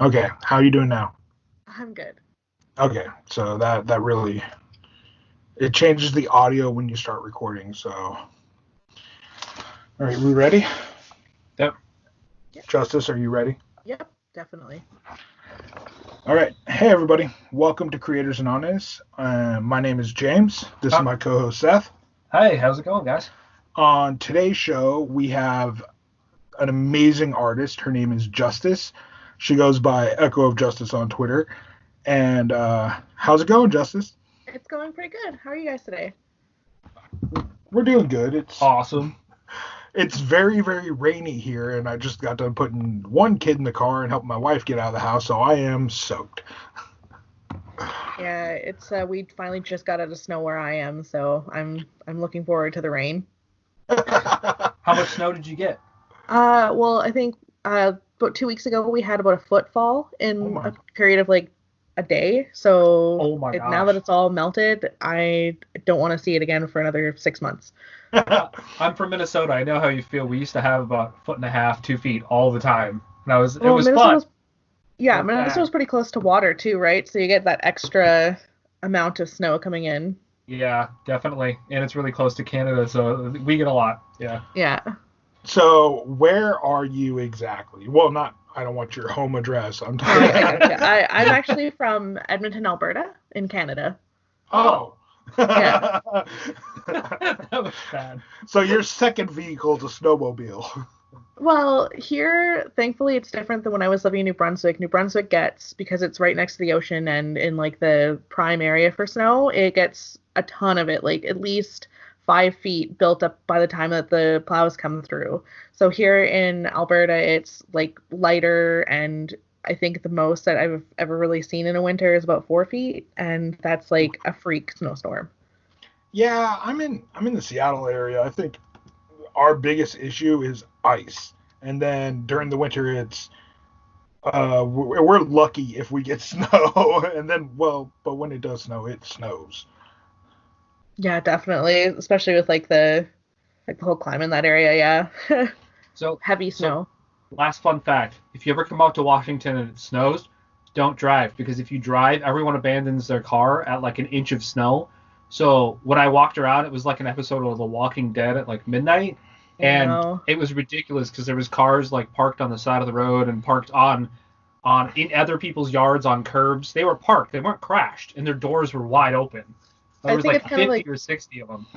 Okay, how are you doing now? I'm good. Okay, so that really it changes the audio when you start recording. So, all right, we ready? Yep. Yep. Justice, are you ready? Yep, definitely. All right. Hey, everybody. Welcome to CreatorZAnon. My name is James. This is my co-host Seth. Hi, how's it going, guys? On today's show, we have an amazing artist. Her name is Justice. She goes by Echo of Justice on Twitter. And how's it going, Justice? It's going pretty good. How are you guys today? We're doing good. It's Awesome. It's very, very rainy here, and I just got done putting one kid in the car and helping my wife get out of the house, so I am soaked. Yeah, it's we finally just got out of snow where I am, so I'm looking forward to the rain. How much snow did you get? Well, I think about 2 weeks ago we had about a foot fall in a period of like a day. So now that it's all melted, I don't want to see it again for another 6 months. I'm from Minnesota. I know how you feel. We used to have about a foot and a half, 2 feet all the time. And it was fun. Minnesota was pretty close to water too, right? So you get that extra amount of snow coming in. Yeah, definitely. And it's really close to Canada, so we get a lot. Yeah. Yeah. So where are you exactly? Well, I don't want your home address. I'm actually from Edmonton, Alberta, in Canada. Oh. Yeah. That was bad. So your second vehicle is a snowmobile. Well, here, thankfully, it's different than when I was living in New Brunswick. New Brunswick gets, because it's right next to the ocean and in like the prime area for snow, it gets a ton of it, like at least 5 feet built up by the time that the plows come through. So here in Alberta, it's like lighter, and I think the most that I've ever really seen in a winter is about 4 feet, and that's like a freak snowstorm. Yeah, I'm in the Seattle area. I think our biggest issue is ice, and then during the winter it's we're lucky if we get snow, and then but when it does snow, it snows. Yeah, definitely, especially with like the whole climate in that area. Yeah. So heavy snow. Last fun fact: if you ever come out to Washington and it snows, don't drive, because if you drive, everyone abandons their car at like an inch of snow. So when I walked around, it was like an episode of The Walking Dead at like midnight, and it was ridiculous because there was cars like parked on the side of the road and parked on in other people's yards on curbs. They were parked, they weren't crashed, and their doors were wide open. There was like 50 or 60 of them.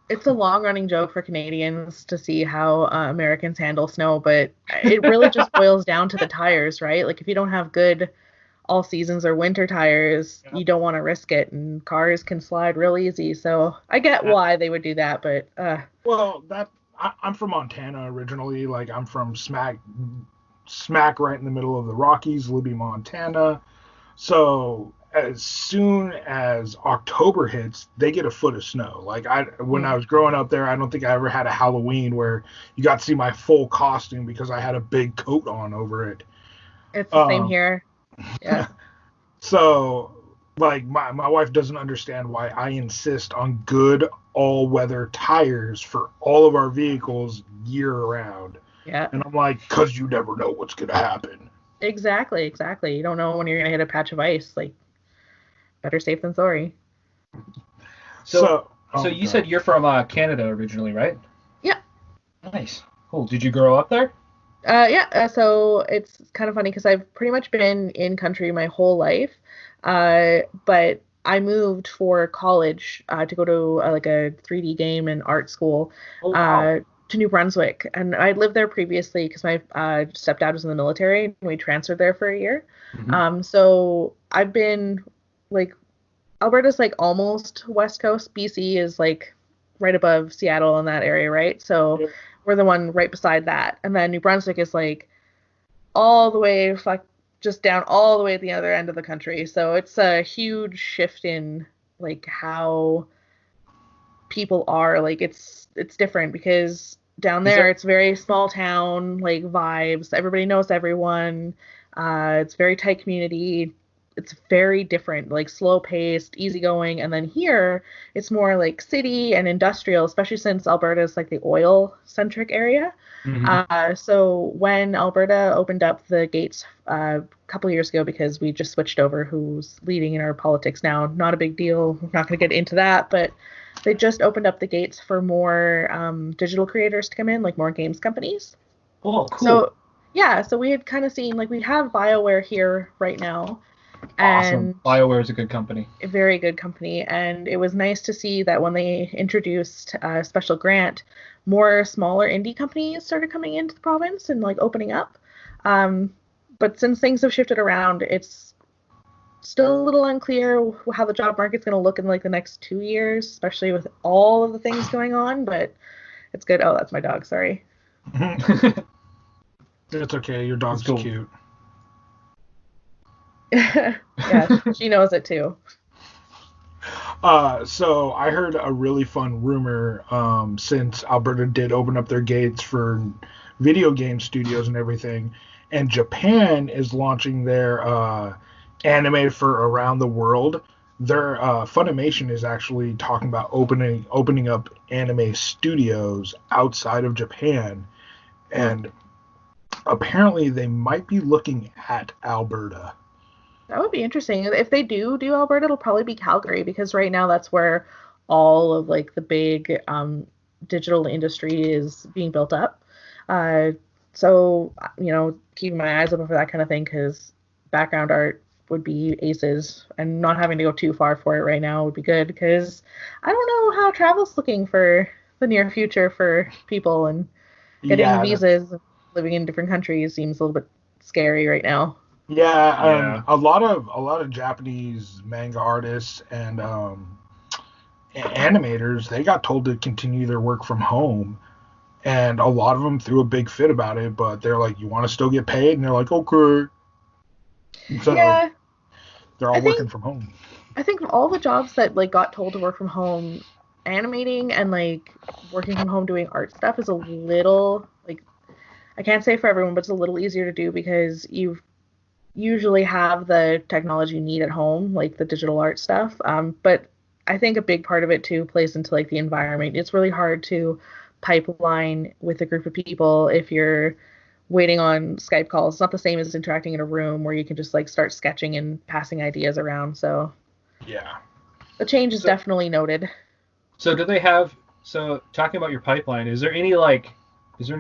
It's a long-running joke for Canadians to see how Americans handle snow, but it really just boils down to the tires, right? Like if you don't have good all seasons or winter tires, you don't want to risk it, and cars can slide real easy. So I get why they would do that, but well, I'm from Montana originally. Like I'm from smack right in the middle of the Rockies, Libby, Montana. So as soon as October hits, they get a foot of snow. Like when I was growing up there, I don't think I ever had a Halloween where you got to see my full costume because I had a big coat on over it. It's the same here. Yeah. So like my wife doesn't understand why I insist on good all-weather tires for all of our vehicles year round. Yeah. And I'm like, because you never know what's going to happen. Exactly. You don't know when you're going to hit a patch of ice. Like, better safe than sorry. So you said you're from Canada originally, right? Yeah. Nice. Cool. Did you grow up there? Yeah. So it's kind of funny because I've pretty much been in country my whole life. But I moved for college to go to like a 3D game and art school to New Brunswick. And I lived there previously because my stepdad was in the military, and we transferred there for a year. Mm-hmm. So I've been like, Alberta's like almost West Coast. BC is like right above Seattle in that area, right? So we're the one right beside that. And then New Brunswick is like all the way just down all the way at the other end of the country. So it's a huge shift in like how people are. Like it's different because down there it's very small town like vibes. Everybody knows everyone. It's very tight community. It's very different, like slow paced, easygoing. And then here it's more like city and industrial, especially since Alberta is like the oil centric area. Mm-hmm. So when Alberta opened up the gates, couple of years ago because we just switched over who's leading in our politics now. Not a big deal. We're not going to get into that, but they just opened up the gates for more digital creators to come in, like more games companies. Oh, cool. So yeah, so we had kind of seen, like, we have BioWare here right now, and Awesome. BioWare is a good company. a very good company, and it was nice to see that when they introduced a special grant, more smaller indie companies started coming into the province and like opening up. But since things have shifted around, it's still a little unclear how the job market's going to look in like the next 2 years, especially with all of the things going on. But it's good. Oh, that's my dog. Sorry. It's okay. Your dog's Cool. cute. Yeah, she knows it too. So I heard a really fun rumor, since Alberta did open up their gates for video game studios and everything, and Japan is launching their anime for around the world. Their Funimation is actually talking about opening up anime studios outside of Japan, and apparently they might be looking at Alberta. That would be interesting. If they do Alberta, it'll probably be Calgary because right now that's where all of like the big digital industry is being built up. So keeping my eyes open for that kind of thing because background art would be aces, and not having to go too far for it right now would be good because I don't know how travel's looking for the near future for people, and getting Yeah, visas, living in different countries seems a little bit scary right now. Yeah. A lot of Japanese manga artists and animators, they got told to continue their work from home, and a lot of them threw a big fit about it. But they're like, "You want to still get paid?" And they're like, "Okay." So Yeah, they're all I think working from home. I think all the jobs that like got told to work from home, animating and like working from home doing art stuff is a little like, I can't say for everyone, but it's a little easier to do because you usually have the technology you need at home, like the digital art stuff. But I think a big part of it too plays into like the environment. It's really hard to pipeline with a group of people if you're waiting on Skype calls. It's not the same as interacting in a room where you can just like start sketching and passing ideas around. So Yeah. the change is So- definitely noted. So talking about your pipeline, is there any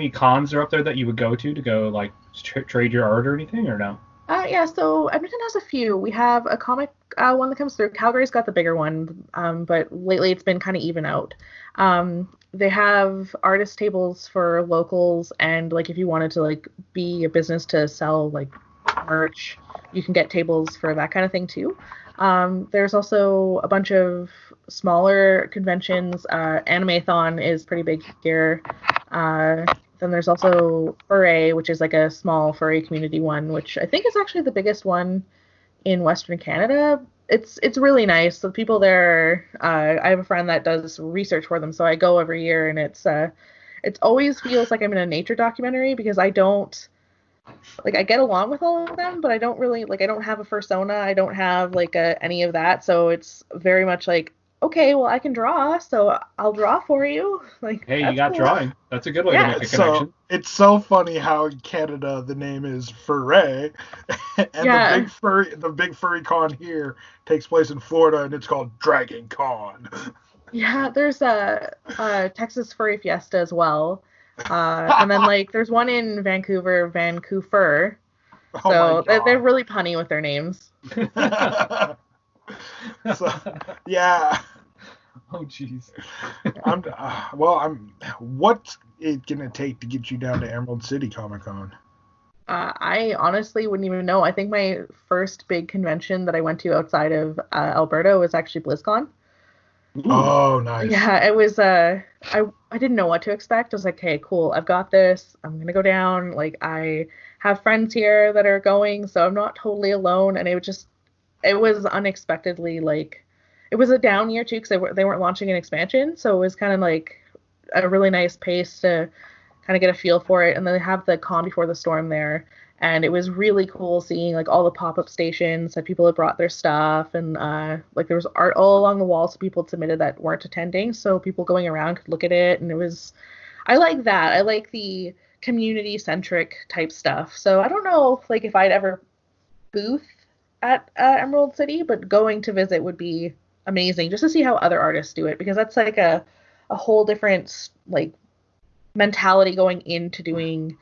cons that are up there that you would go to like trade your art or anything, or no? Yeah, so Edmonton has a few. We have a comic one that comes through. Calgary's got the bigger one, but lately it's been kind of even out. They have artist tables for locals, and like if you wanted to like be a business to sell like merch, you can get tables for that kind of thing too. There's also a bunch of smaller conventions. Animathon is pretty big here. Then there's also Furry, which is like a small furry community one, which I think is actually the biggest one in Western Canada. It's really nice. The people there, I have a friend that does research for them, so I go every year, and it always feels like I'm in a nature documentary because I don't like, I get along with all of them, but I don't really like, I don't have a persona, I don't have like any of that, so it's very much like, okay, well I can draw, so I'll draw for you. Like, Hey, you that's got cool. drawing. That's a good way Yeah, to make a So connection. it's so funny how in Canada the name is Furry, and Yeah. the big furry con here takes place in Florida, and it's called Dragon Con. Yeah, there's a Texas Furry Fiesta as well. And then like there's one in Vancouver. Oh So my they're god. really punny with their names. So yeah, Oh, jeez. What's it gonna take to get you down to Emerald City Comic Con? I honestly wouldn't even know. I think my first big convention that I went to outside of Alberta was actually BlizzCon. Ooh. Oh, nice. Yeah, it was I didn't know what to expect. I was like, "Hey, cool. I've got this. I'm going to go down. Like I have friends here that are going, so I'm not totally alone." And it was unexpectedly like it was a down year too because they weren't launching an expansion, so it was kind of like a really nice pace to kind of get a feel for it. And then they have the Calm Before the Storm there, and it was really cool seeing like all the pop-up stations that people had brought their stuff, and like there was art all along the wall, so people submitted that weren't attending, so people going around could look at it, and I like that. I like the community centric type stuff. So I don't know like if I'd ever booth at Emerald City, but going to visit would be amazing just to see how other artists do it, because that's like a whole different like mentality going into doing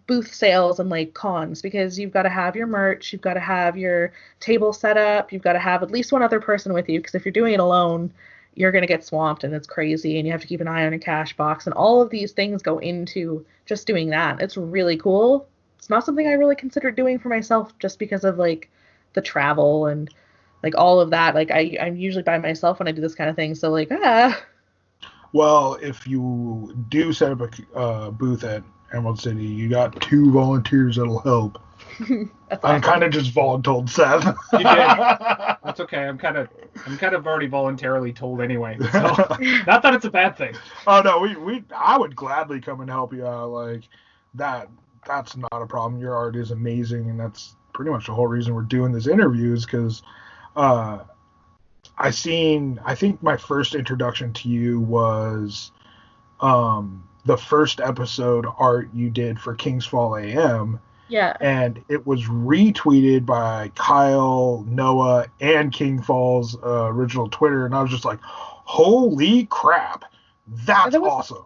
booth sales and like cons, because you've got to have your merch, you've got to have your table set up, you've got to have at least one other person with you, because if you're doing it alone, you're going to get swamped and it's crazy, and you have to keep an eye on your cash box, and all of these things go into just doing that. It's really cool. It's not something I really considered doing for myself just because of like the travel and like all of that. Like I'm usually by myself when I do this kind of thing, so like Well, if you do set up a booth at Emerald City, you got 2 volunteers that'll help. That's I'm awesome. kind of just voluntold Seth. You did. That's okay. I'm kind of already voluntarily told anyway. So not that it's a bad thing. Oh no, I would gladly come and help you out. Like that's not a problem. Your art is amazing, and that's pretty much the whole reason we're doing this interview is because I think my first introduction to you was the first episode art you did for Kingsfall AM. Yeah. And it was retweeted by Kyle, Noah, and Kingfalls original Twitter, and I was just like, holy crap, that's awesome.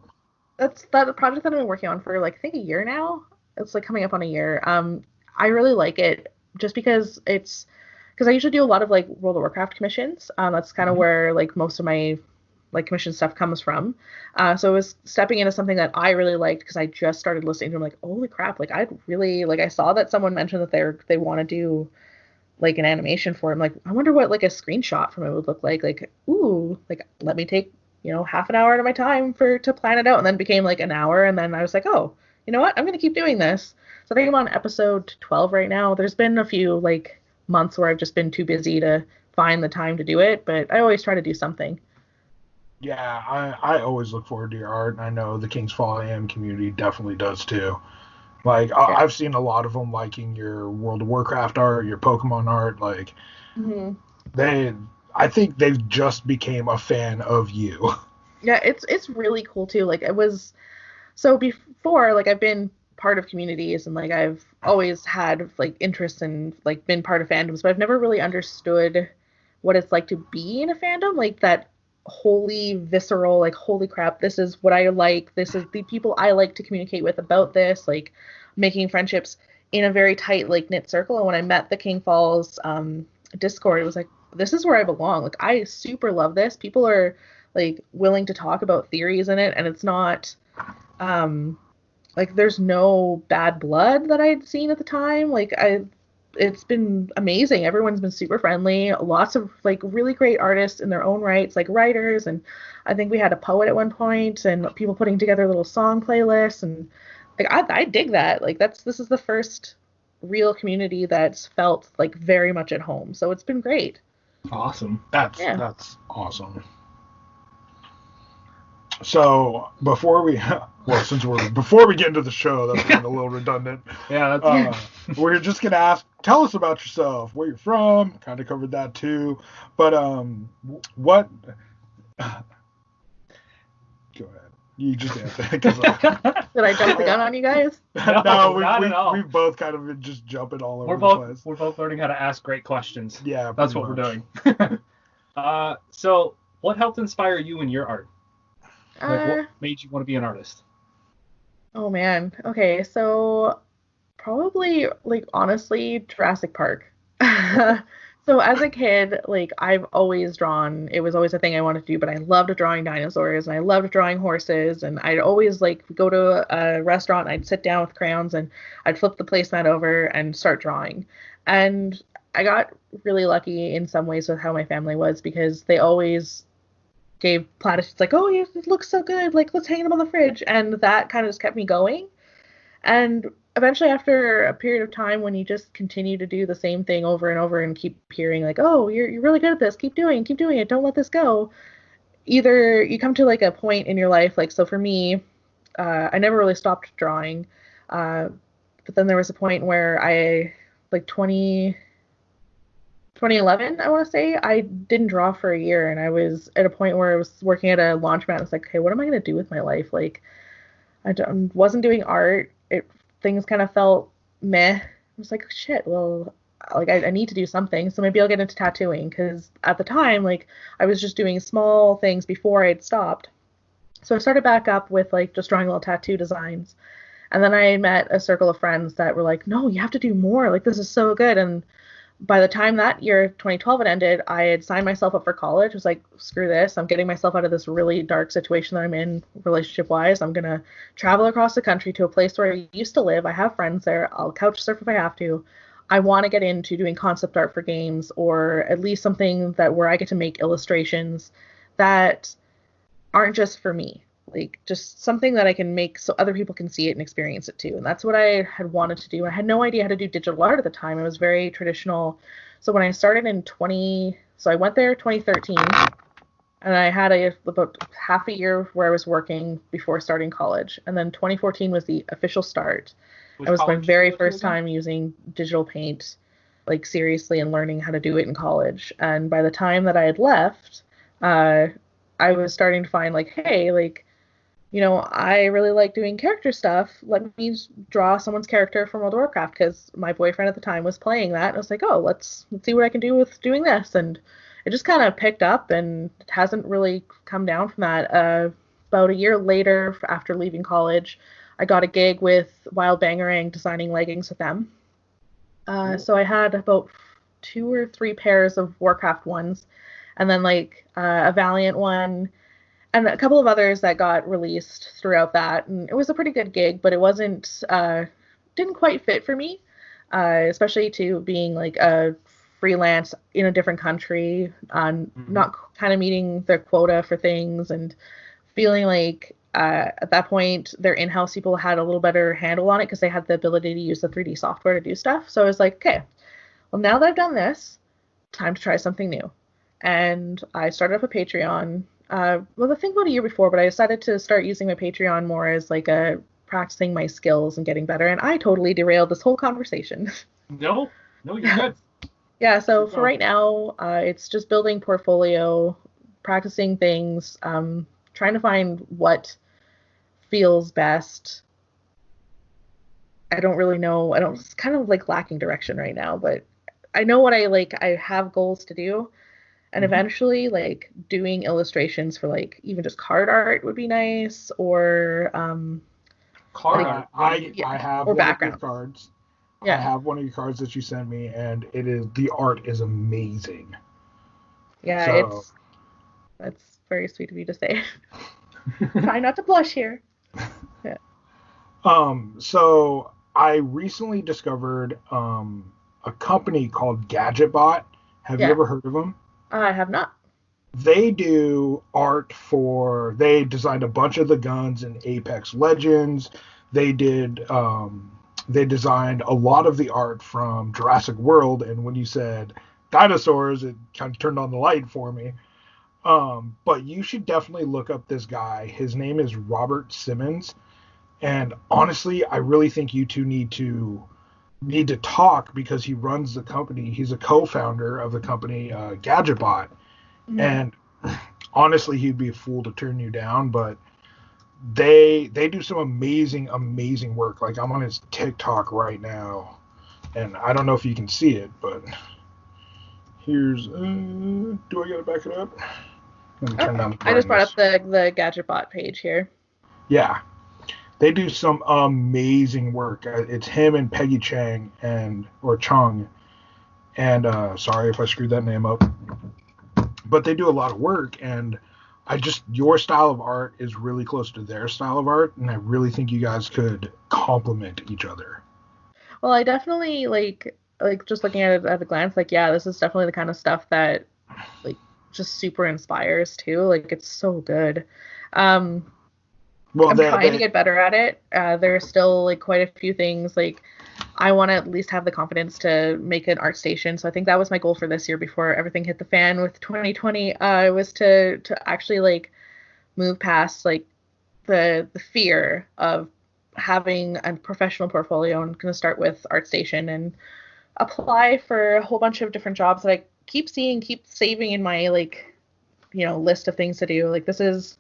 That's that project that I've been working on for like I think a year now. It's like coming up on a year. I really like it just because I usually do a lot of like World of Warcraft commissions. That's kind of where like most of my like commission stuff comes from. So it was stepping into something that I really liked because I just started listening to them, like, holy crap, like I'd really like I saw that someone mentioned that they want to do like an animation for him. Like, I wonder what like a screenshot from it would look like. Like, ooh, like let me take, half an hour out of my time to plan it out, and then became like an hour, and then I was like, oh, you know what? I'm gonna keep doing this. So I think I'm on episode 12 right now. There's been a few like months where I've just been too busy to find the time to do it, but I always try to do something. Yeah, I always look forward to your art, and I know the Kingsfall AM community definitely does too. Like, yeah. I've seen a lot of them liking your World of Warcraft art, your Pokemon art. Like, I think they've just became a fan of you. Yeah, it's really cool too. Like, it was, so before, like, I've been part of communities, and like I've always had like interest in like been part of fandoms, but I've never really understood what it's like to be in a fandom, like that wholly visceral, like, holy crap, this is what I like, this is the people I like to communicate with about this, like making friendships in a very tight, like, knit circle. And when I met the King Falls Discord, it was like, this is where I belong. Like, I super love this. People are like willing to talk about theories in it, and it's not like there's no bad blood that I'd seen at the time. Like, it's been amazing. Everyone's been super friendly. Lots of like really great artists in their own rights, like writers, and I think we had a poet at one point, and people putting together little song playlists, and like I dig that. Like, this is the first real community that's felt like very much at home. So it's been great. Awesome. That's awesome. So before we get into the show, that's getting a little redundant. Yeah, we're just gonna ask, tell us about yourself, where you're from. Kind of covered that too, but what? Go ahead. You just answer. Did I jump the gun on you guys? No, we both kind of been just jumping all over the place. We're both learning how to ask great questions. Yeah, that's what we're doing. So, what helped inspire you in your art? Like, what made you want to be an artist? Oh man. Okay, so probably, like, honestly, Jurassic Park. So as a kid, like, I've always drawn. It was always a thing I wanted to do, but I loved drawing dinosaurs, and I loved drawing horses, and I'd always like go to a restaurant, and I'd sit down with crayons, and I'd flip the placemat over and start drawing. And I got really lucky in some ways with how my family was, because they always gave platitudes like, oh, it looks so good, like, let's hang them on the fridge. And that kind of just kept me going. And eventually, after a period of time when you just continue to do the same thing over and over and keep hearing like, oh, you're really good at this, keep doing it, don't let this go, either you come to like a point in your life, like, so for me, I never really stopped drawing, but then there was a point where I, like, 2011, I want to say, I didn't draw for a year, and I was at a point where I was working at a laundromat. I was like, okay, what am I going to do with my life? Like, wasn't doing art. Things kind of felt meh was like, shit, well, like I need to do something, so maybe I'll get into tattooing, because at the time, like, I was just doing small things before I'd stopped. So I started back up with like just drawing little tattoo designs. And then I met a circle of friends that were like, no, you have to do more. Like, this is so good. And by the time that year, 2012 had ended, I had signed myself up for college. I was like, screw this. I'm getting myself out of this really dark situation that I'm in relationship wise. I'm going to travel across the country to a place where I used to live. I have friends there. I'll couch surf if I have to. I want to get into doing concept art for games, or at least something that where I get to make illustrations that aren't just for me. Like, just something that I can make so other people can see it and experience it too. And that's what I had wanted to do. I had no idea how to do digital art at the time. It was very traditional. So when I started so I went there 2013, and I had about half a year where I was working before starting college. And then 2014 was the official start. It was my very first time using digital paint, like, seriously, and learning how to do it in college. And by the time that I had left, I was starting to find, like, hey, like, I really like doing character stuff. Let me draw someone's character from World of Warcraft, because my boyfriend at the time was playing that. And I was like, oh, let's see what I can do with doing this. And it just kind of picked up, and it hasn't really come down from that. About a year later, after leaving college, I got a gig with Wild Bangarang designing leggings with them. So I had about 2 or 3 pairs of Warcraft ones, and then like a Valiant one, and a couple of others that got released throughout that. And it was a pretty good gig, but it didn't quite fit for me, especially to being like a freelance in a different country, not kind of meeting their quota for things, and feeling like at that point their in-house people had a little better handle on it because they had the ability to use the 3D software to do stuff. So I was like, okay, well, now that I've done this, time to try something new. And I started up a Patreon. Well, I think about a year before, but I decided to start using my Patreon more as like a practicing my skills and getting better. And I totally derailed this whole conversation. No, you're good. Yeah, so for right now, it's just building portfolio, practicing things, trying to find what feels best. I don't really know. It's kind of like lacking direction right now, but I know what I like. I have goals to do. And eventually, like, doing illustrations for, like, even just card art would be nice, or card art. I have or one background of your cards. Yeah. I have one of your cards that you sent me, and the art is amazing. Yeah, so, that's very sweet of you to say. Try not to blush here. Yeah. So I recently discovered a company called GadgetBot. Have you ever heard of them? I have not. They do art they designed a bunch of the guns in Apex Legends. They designed a lot of the art from Jurassic World, and when you said dinosaurs, it kind of turned on the light for me. But you should definitely look up this guy. His name is Robert Simmons, and honestly, I really think you two need to talk, because he runs the company. He's a co-founder of the company GadgetBot, and honestly, he'd be a fool to turn you down. But they do some amazing work. Like, I'm on his TikTok right now, and I don't know if you can see it, but here's do I gotta back it up? Let me turn down the brightness. I just brought up the GadgetBot page here. Yeah. They do some amazing work. It's him and Peggy Chung, and sorry if I screwed that name up. But they do a lot of work, and your style of art is really close to their style of art, and I really think you guys could complement each other. Well, I definitely like just looking at it at a glance, like, yeah, this is definitely the kind of stuff that, like, just super inspires too. Like, it's so good. I'm trying to get better at it. There's still, like, quite a few things. Like, I want to at least have the confidence to make an art station. So I think that was my goal for this year before everything hit the fan with 2020. Was to actually, like, move past, like, the fear of having a professional portfolio. I'm going to start with ArtStation and apply for a whole bunch of different jobs that I keep saving in my, like, list of things to do. Like, this is,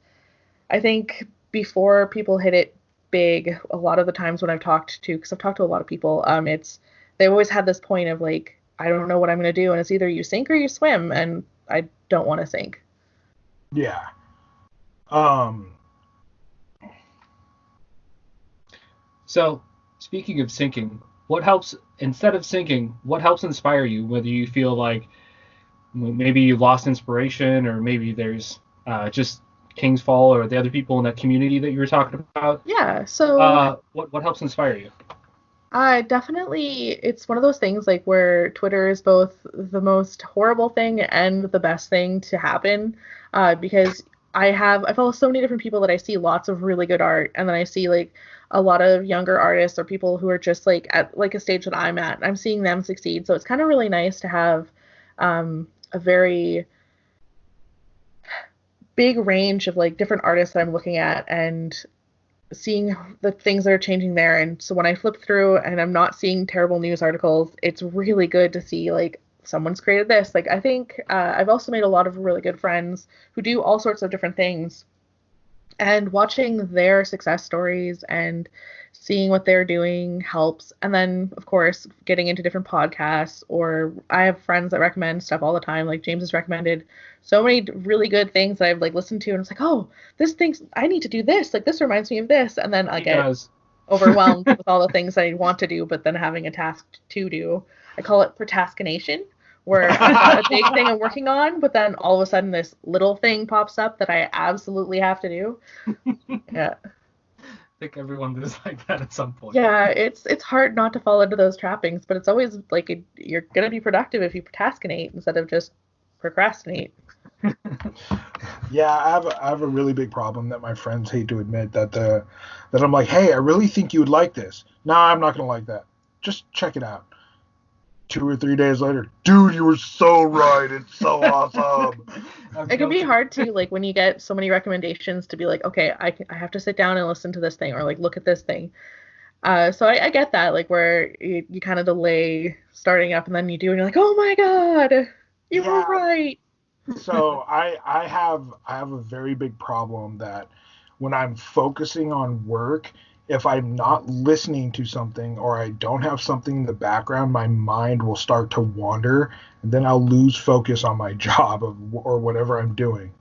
I think, before people hit it big, a lot of the times when I've talked to a lot of people, they always had this point of like, I don't know what I'm going to do, and it's either you sink or you swim, and I don't want to sink. Yeah. So, speaking of sinking, what helps, instead of sinking, what helps inspire you? Whether you feel like maybe you lost inspiration, or maybe there's just King's Fall or the other people in that community that you were talking about. Yeah, so What helps inspire you? definitely, it's one of those things like where Twitter is both the most horrible thing and the best thing to happen, because I follow so many different people that I see lots of really good art, and then I see like a lot of younger artists or people who are just like at like a stage that I'm at. I'm seeing them succeed, so it's kind of really nice to have a very big range of like different artists that I'm looking at and seeing the things that are changing there. And so when I flip through and I'm not seeing terrible news articles, it's really good to see like someone's created this. Like I think I've also made a lot of really good friends who do all sorts of different things, and watching their success stories and seeing what they're doing helps. And then of course getting into different podcasts, or I have friends that recommend stuff all the time. Like James has recommended so many really good things that I've like listened to, and it's like, oh, this thing's, I need to do this, like this reminds me of this, and then I get overwhelmed with all the things that I want to do, but then having a task to do. I call it procrastination, where I've got a big thing I'm working on, but then all of a sudden this little thing pops up that I absolutely have to do. Yeah. I think everyone is like that at some point. Yeah, it's hard not to fall into those trappings, but it's always like you're gonna be productive if you procrastinate instead of just procrastinate. Yeah, I have a really big problem that my friends hate to admit, that I'm like, hey, I really think you would like this. No, I'm not gonna like that. Just check it out. 2 or 3 days later, dude, you were so right. It's so awesome. It can be hard too, like when you get so many recommendations to be like, okay, I have to sit down and listen to this thing, or like look at this thing. So I get that, like where you kind of delay starting up, and then you do, and you're like, oh my god, you were right. So I have a very big problem that when I'm focusing on work, if I'm not listening to something or I don't have something in the background, my mind will start to wander, and then I'll lose focus on my job or whatever I'm doing.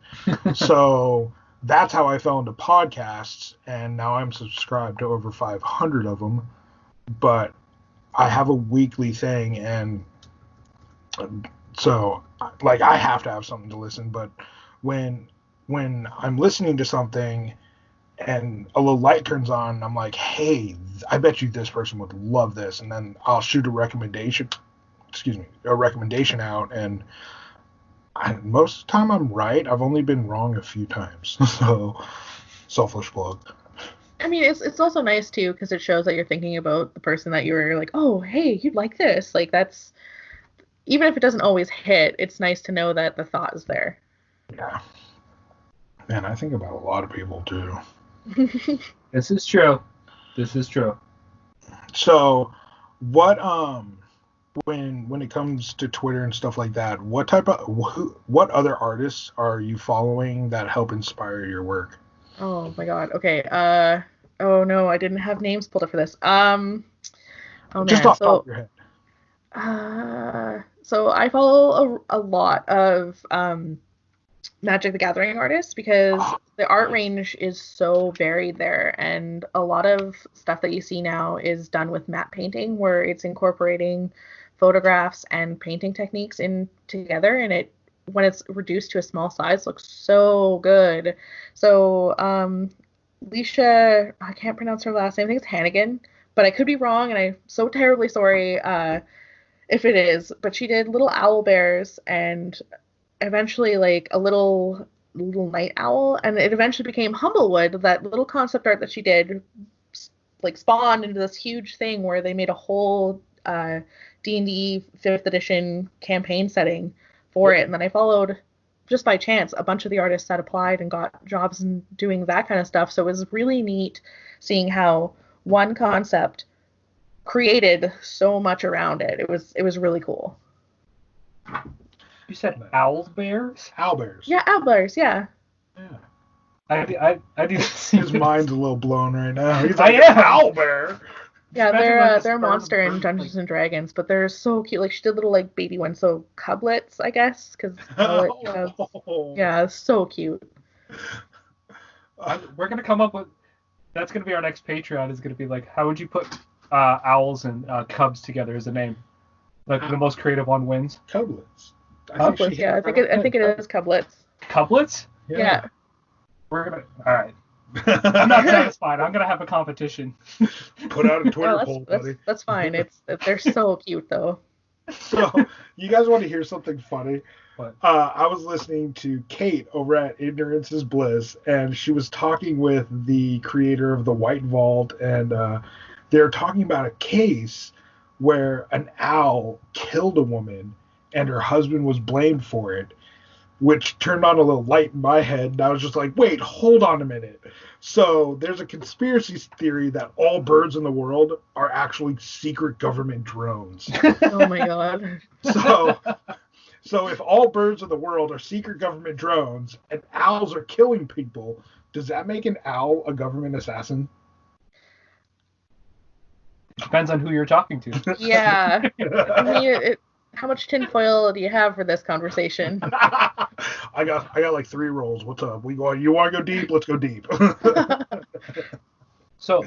So that's how I fell into podcasts, and now I'm subscribed to over 500 of them. But I have a weekly thing, and so like I have to have something to listen. But when I'm listening to something and a little light turns on, I'm like, hey, I bet you this person would love this, and then I'll shoot a recommendation out, and most of the time I'm right. I've only been wrong a few times. So selfish plug. I mean, it's also nice too, because it shows that you're thinking about the person that you were like, oh, hey, you'd like this. Like that's, even if it doesn't always hit, it's nice to know that the thought is there. Yeah. Man, I think about a lot of people too. This is true. So, what when it comes to Twitter and stuff like that, what other artists are you following that help inspire your work? Oh my god. Okay. Oh no, I didn't have names pulled up for this. Oh Just man. off the top of your head. So I follow a lot of Magic the Gathering artists, because the art range is so varied there, and a lot of stuff that you see now is done with matte painting, where it's incorporating photographs and painting techniques in together, and it, when it's reduced to a small size, looks so good. So Leisha, I can't pronounce her last name, I think it's Hannigan, but I could be wrong, and I'm so terribly sorry if it is, but she did little owl bears, and eventually like a little night owl, and it eventually became Humblewood. That little concept art that she did like spawned into this huge thing where they made a whole D&D 5th edition campaign setting for it. And then I followed, just by chance, a bunch of the artists that applied and got jobs in doing that kind of stuff. So it was really neat seeing how one concept created so much around it. It was really cool. You said owlbears? Owlbears. Yeah, owlbears, yeah. I do. His mind's a little blown right now. He's like, owlbear. Yeah, Imagine like this they're a bird monster in bird, Dungeons and Dragons, but they're so cute. Like she did little like baby ones, so cublets, I guess, because mullet. Yeah, so cute. we're gonna come up with. That's gonna be our next Patreon. Is gonna be like, how would you put owls and cubs together as a name? Like the most creative one wins. Cublets. Cublets, yeah, I think it is cublets. Cublets? Yeah. We're gonna. All right. I'm not satisfied. I'm gonna have a competition. Put out a Twitter No, poll, buddy. that's fine. They're so cute though. So, you guys want to hear something funny? What? I was listening to Kate over at Ignorance is Bliss, and she was talking with the creator of the White Vault, and they're talking about a case where an owl killed a woman, and her husband was blamed for it, which turned on a little light in my head, and I was just like, wait, hold on a minute. So there's a conspiracy theory that all birds in the world are actually secret government drones. Oh my god. So if all birds in the world are secret government drones and owls are killing people, does that make an owl a government assassin? Depends on who you're talking to. Yeah. I mean, how much tinfoil do you have for this conversation? I got like 3 rolls. What's up? You want to go deep? Let's go deep. So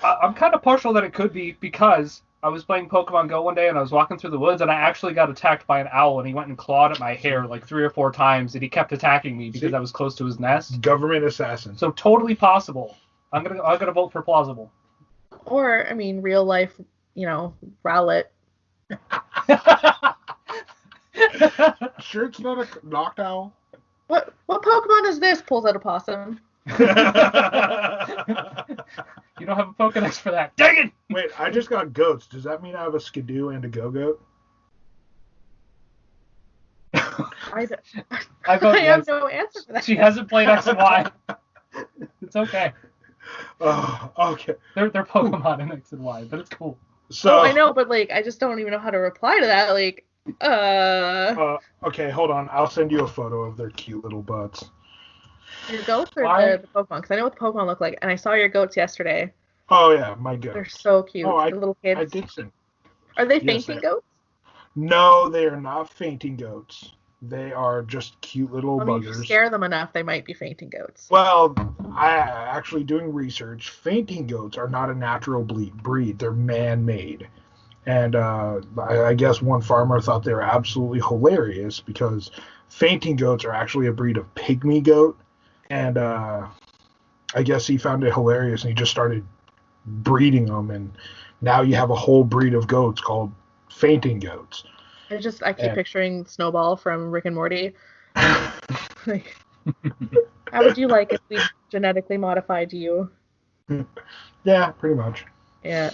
I'm kind of partial that it could be, because I was playing Pokemon Go one day and I was walking through the woods and I actually got attacked by an owl, and he went and clawed at my hair like 3 or 4 times, and he kept attacking me because I was close to his nest. Government assassin. So totally possible. I'm gonna vote for plausible. Or, I mean, real life, Rowlet. Sure it's not a knocked owl? What Pokemon is this? Pulls out a possum. You don't have a Pokedex for that. Dang it! Wait, I just got goats. Does that mean I have a Skidoo and a Go-Goat? I have no answer for that. She hasn't played X and Y. It's okay. Oh, okay. They're Pokemon in X and Y, but it's cool. So I know, but I just don't even know how to reply to that. Okay, hold on. I'll send you a photo of their cute little butts. Your goats or the Pokemon? Because I know what the Pokemon look like, and I saw your goats yesterday. Oh yeah, my goats. They're so cute. Oh, the little kids. I did send. Are they fainting goats? No, they are not fainting goats. They are just cute little buggers. If you scare them enough, they might be fainting goats. Well, I actually doing research. Fainting goats are not a natural breed. They're man-made. And I guess one farmer thought they were absolutely hilarious because fainting goats are actually a breed of pygmy goat. And I guess he found it hilarious and he just started breeding them. And now you have a whole breed of goats called fainting goats. I keep picturing Snowball from Rick and Morty. How would you like if we genetically modified you? Yeah, pretty much. Yeah.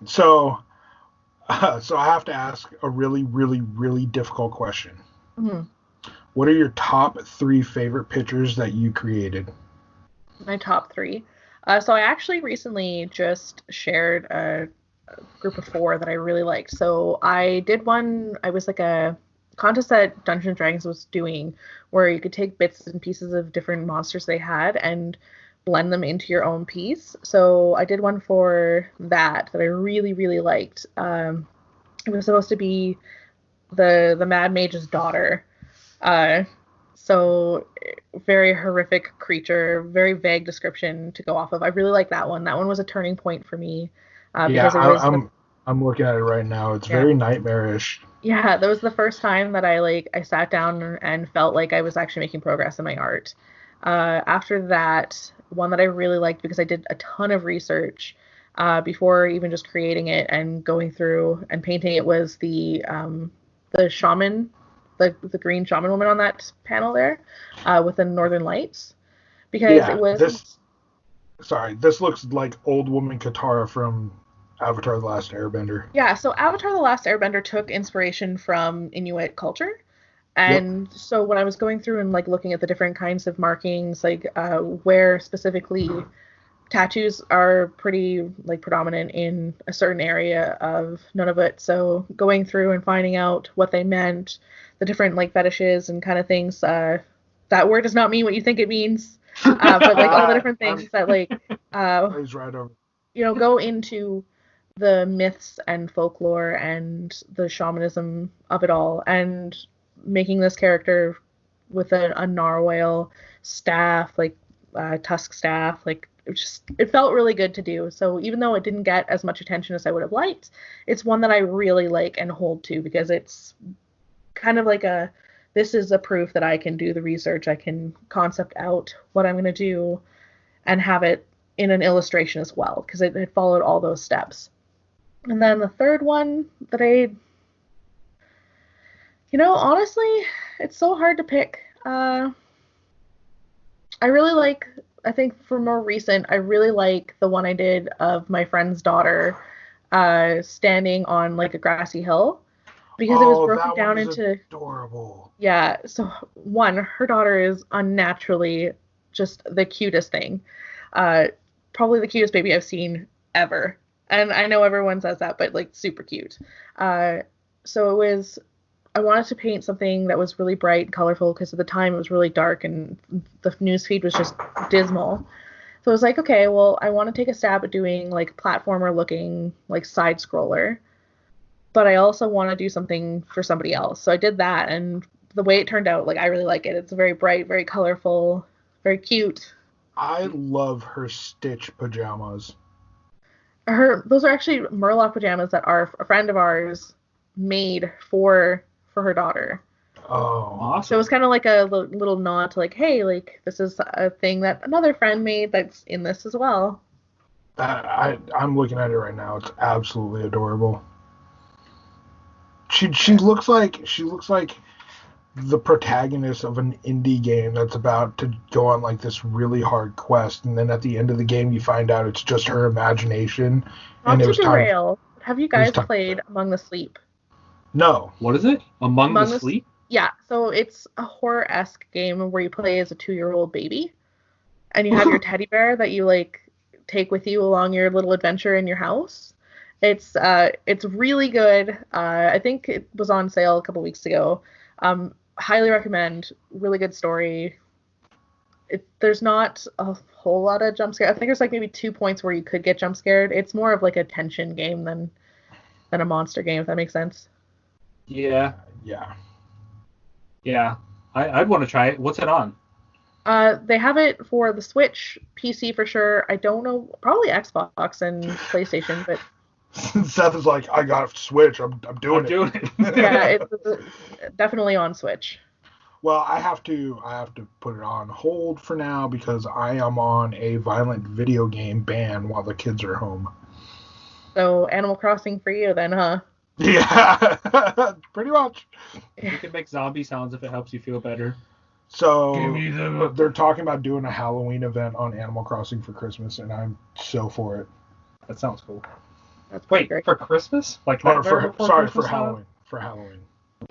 So I have to ask a really, really, really difficult question. Mm-hmm. What are your top 3 favorite pictures that you created? My top 3. So I actually recently just shared a group of 4 that I really liked. So I did one. I was like a contest that Dungeons and Dragons was doing, where you could take bits and pieces of different monsters they had and blend them into your own piece. So I did one for that I really, really liked. It was supposed to be the Mad Mage's daughter. So very horrific creature, very vague description to go off of. I really like that one. That one was a turning point for me. Yeah, I'm looking at it right now. It's very nightmarish. Yeah, that was the first time that I sat down and felt like I was actually making progress in my art. After that, one that I really liked because I did a ton of research before even just creating it and going through and painting it was the shaman, the green shaman woman on that panel there with the Northern Lights, because it was. This looks like old woman Katara from Avatar: The Last Airbender. Yeah, so Avatar: The Last Airbender took inspiration from Inuit culture. And so when I was going through and looking at the different kinds of markings, where specifically tattoos are pretty predominant in a certain area of Nunavut. So going through and finding out what they meant, the different fetishes and kind of things. That word does not mean what you think it means. But all the different things that he's right over. go into the myths and folklore and the shamanism of it all, and making this character with a narwhal staff, like tusk staff, like it felt really good to do. So even though it didn't get as much attention as I would have liked, it's one that I really like and hold to, because it's kind of like this is a proof that I can do the research, I can concept out what I'm going to do and have it in an illustration as well, because it followed all those steps. And then the third one that honestly, it's so hard to pick. I really like, I think for more recent, I really like the one I did of my friend's daughter standing on like a grassy hill, because it was broken down into adorable. Yeah, so one, her daughter is unnaturally just the cutest thing. Probably the cutest baby I've seen ever. And I know everyone says that, but like super cute. So I wanted to paint something that was really bright and colorful, because at the time it was really dark and the newsfeed was just dismal. So I was like, okay, well, I want to take a stab at doing like platformer looking, like side scroller, but I also want to do something for somebody else. So I did that, and the way it turned out, like, I really like it. It's very bright, very colorful, very cute. I love her Stitch pajamas. Those are actually Murloc pajamas that a friend of ours made for her daughter. Oh, Awesome. So it was kind of like a little nod to like, hey, like, this is a thing that another friend made that's in this as well. I'm looking at it right now. It's absolutely adorable. She looks like the protagonist of an indie game that's about to go on like this really hard quest, and then at the end of the game you find out it's just her imagination. Not to derail, have you guys played Among the Sleep? No. What is it? Among the Sleep? Yeah, so it's a horror-esque game where you play as a 2-year-old baby, and you have your teddy bear that you like take with you along your little adventure in your house. It's really good. I think it was on sale a couple weeks ago. Highly recommend. Really good story. There's not a whole lot of jump scare. I think there's like maybe 2 points where you could get jump scared. It's more of like a tension game than a monster game, if that makes sense. Yeah. Yeah. Yeah. I'd want to try it. What's it on? They have it for the Switch, PC for sure. I don't know, probably Xbox and PlayStation, but Seth is like, I got a Switch. I'm doing it. Yeah, it's definitely on Switch. Well, I have to put it on hold for now because I am on a violent video game ban while the kids are home. So Animal Crossing for you then, huh? Yeah, pretty much. You can make zombie sounds if it helps you feel better. So they're talking about doing a Halloween event on Animal Crossing for Christmas, and I'm so for it. That sounds cool. That's Wait, great. for Christmas? Like for Christmas Halloween. For Halloween.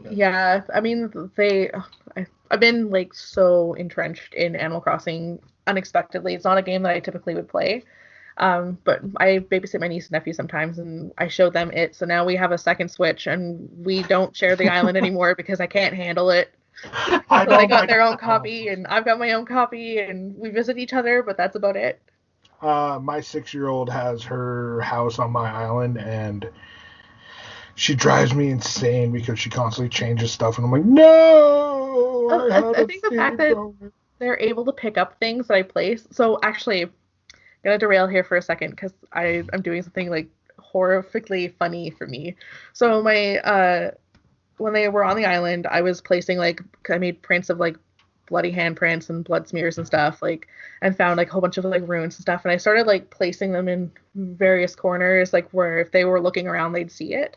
Yeah, I mean, I've been like so entrenched in Animal Crossing unexpectedly. It's not a game that I typically would play. But I babysit my niece and nephew sometimes, and I showed them it. So now we have a second Switch, and we don't share the island anymore because I can't handle it. They got their own copy, and I've got my own copy, and we visit each other, but that's about it. My 6-year-old has her house on my island, and she drives me insane because she constantly changes stuff, and I'm like, no! I think the fact that they're able to pick up things that I place. So actually, I'm gonna derail here for a second because I'm doing something like horrifically funny for me. So my when they were on the island, I was placing I made prints of like bloody handprints and blood smears and stuff, like, and found like a whole bunch of like runes and stuff, and I started like placing them in various corners, like where if they were looking around they'd see it.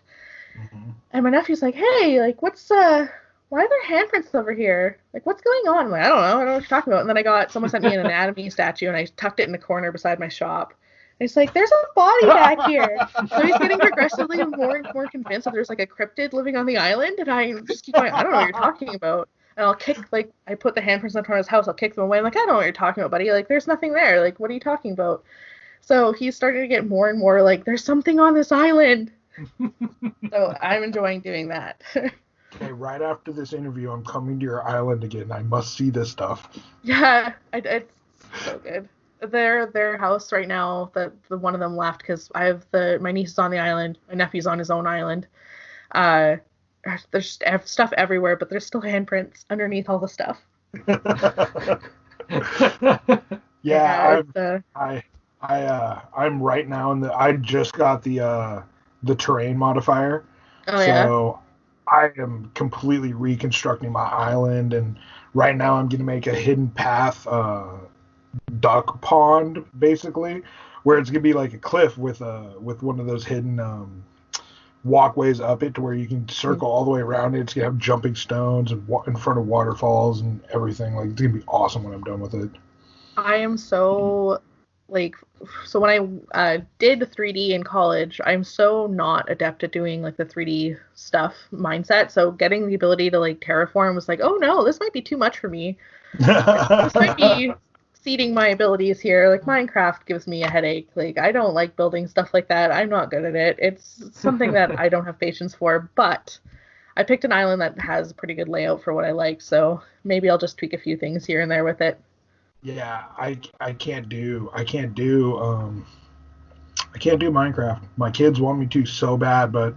Mm-hmm. And my nephew's like, hey, like, what's why are there handprints over here? Like, what's going on? I'm like, I don't know what you're talking about. And then someone sent me an anatomy statue, and I tucked it in the corner beside my shop. And it's like, there's a body back here. So he's getting progressively more and more convinced that there's like a cryptid living on the island, and I just keep going, I don't know what you're talking about. And I'll kick, like, I put the handprints in front of his house, I'll kick them away. I'm like, I don't know what you're talking about, buddy. Like, there's nothing there. Like, what are you talking about? So he's starting to get more and more like, there's something on this island. So I'm enjoying doing that. Okay, right after this interview, I'm coming to your island again. I must see this stuff. Yeah, it's so good. their house right now, the one of them left because I have my niece is on the island, my nephew's on his own island. Uh, there's stuff everywhere, but there's still handprints underneath all the stuff. Yeah, I'm right now I just got the terrain modifier. Oh So I am completely reconstructing my island, and right now I'm gonna make a hidden path duck pond basically, where it's gonna be like a cliff with one of those hidden walkways up it to where you can circle all the way around it. It's gonna have jumping stones and in front of waterfalls and everything. Like, it's gonna be awesome when I'm done with it. I am so like so when I did 3D in college, I'm so not adept at doing like the 3D stuff mindset. So getting the ability to like terraform was like, oh no, this might be too much for me. This might be exceeding my abilities here. Like Minecraft gives me a headache. Like I don't like building stuff like that. I'm not good at it. It's something that I don't have patience for. But I picked an island that has a pretty good layout for what I like. So maybe I'll just tweak a few things here and there with it. Yeah, I can't do Minecraft. My kids want me to so bad, but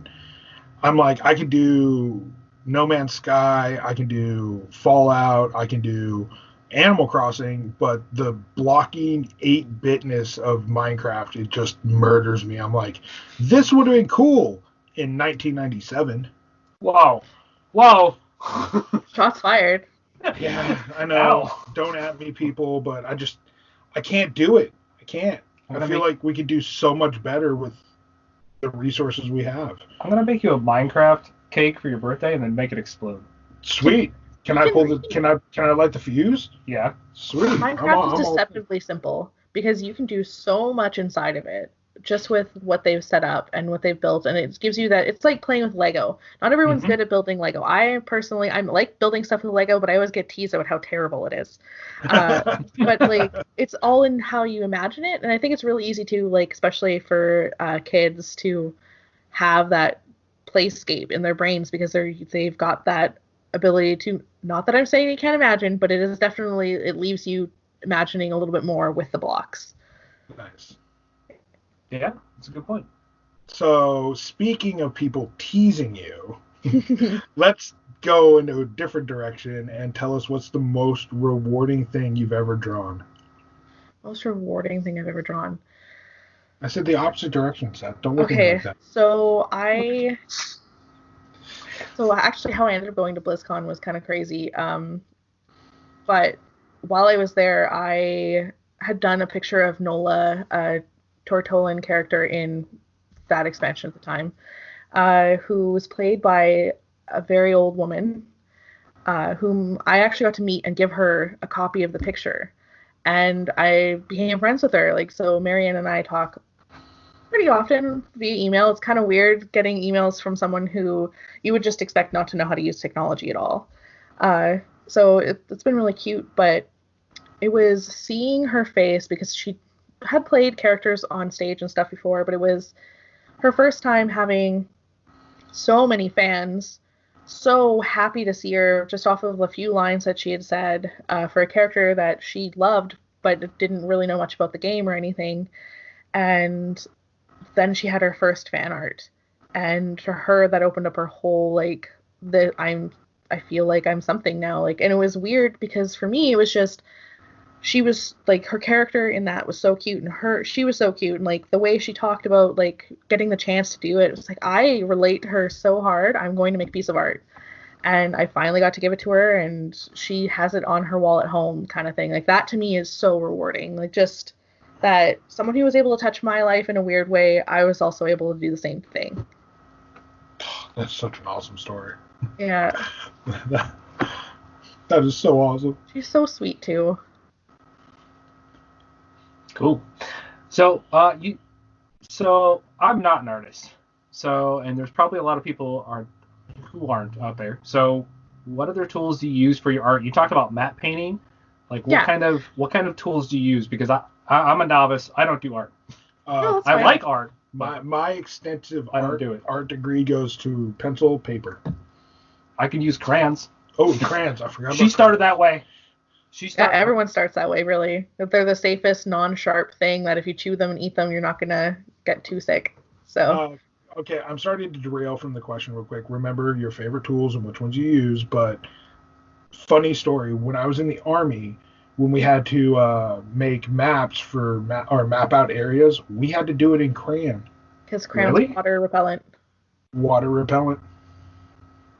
I'm like, I can do No Man's Sky, I can do Fallout, I can do Animal Crossing, but the blocking 8-bitness of Minecraft, it just murders me. I'm like, this would have been cool in 1997. Wow. Shots fired. Yeah, I know. Don't at me, people, but I can't do it. I can't. I feel like we could do so much better with the resources we have. I'm gonna make you a Minecraft cake for your birthday and then make it explode. Sweet. Can I light the fuse? Yeah. Sweet. Minecraft is deceptively simple because you can do so much inside of it just with what they've set up and what they've built, and it gives you that. It's like playing with Lego. Not everyone's good at building Lego. I'm like building stuff with Lego, but I always get teased about how terrible it is. But like, it's all in how you imagine it, and I think it's really easy to, like, especially for kids, to have that playscape in their brains because they've got that ability to. Not that I'm saying you can't imagine, but it leaves you imagining a little bit more with the blocks. Nice. Yeah, that's a good point. So, speaking of people teasing you, let's go into a different direction and tell us what's the most rewarding thing you've ever drawn. Most rewarding thing I've ever drawn. I said the opposite direction, Seth. Don't look at me like that. So actually how I ended up going to BlizzCon was kind of crazy. But while I was there, I had done a picture of Nola, Tortolan character in that expansion at the time, who was played by a very old woman, whom I actually got to meet and give her a copy of the picture, and I became friends with her. Like, so Marianne and I talk pretty often via email. It's kind of weird getting emails from someone who you would just expect not to know how to use technology at all. So it's been really cute, but it was seeing her face because she had played characters on stage and stuff before, but it was her first time having so many fans, so happy to see her just off of a few lines that she had said for a character that she loved but didn't really know much about the game or anything. And then she had her first fan art, and for her that opened up her whole, like, I feel like I'm something now, like. And it was weird because for me it was just, she was like, her character in that was so cute, and she was so cute, and like the way she talked about like getting the chance to do it was like, I relate to her so hard. I'm going to make a piece of art, and I finally got to give it to her, and she has it on her wall at home, kind of thing. Like, that to me is so rewarding. Like, just that someone who was able to touch my life in a weird way, I was also able to do the same thing. That's such an awesome story. Yeah. That is so awesome. She's so sweet too. Cool. So, I'm not an artist. So, and there's probably a lot of people who aren't out there. So, what other tools do you use for your art? You talked about matte painting. Like, what kind of tools do you use? Because I'm a novice. I don't do art. No, I like art. My extensive art degree goes to pencil, paper. I can use crayons. Oh, crayons! I forgot. She started that way. Yeah, everyone starts that way, really. They're the safest non-sharp thing that if you chew them and eat them, you're not gonna get too sick. So Okay, I'm sorry to derail from the question real quick. Remember your favorite tools and which ones you use, but funny story. When I was in the army, when we had to make maps for or map out areas, we had to do it in crayon. Because crayon's Really? water repellent. Water repellent.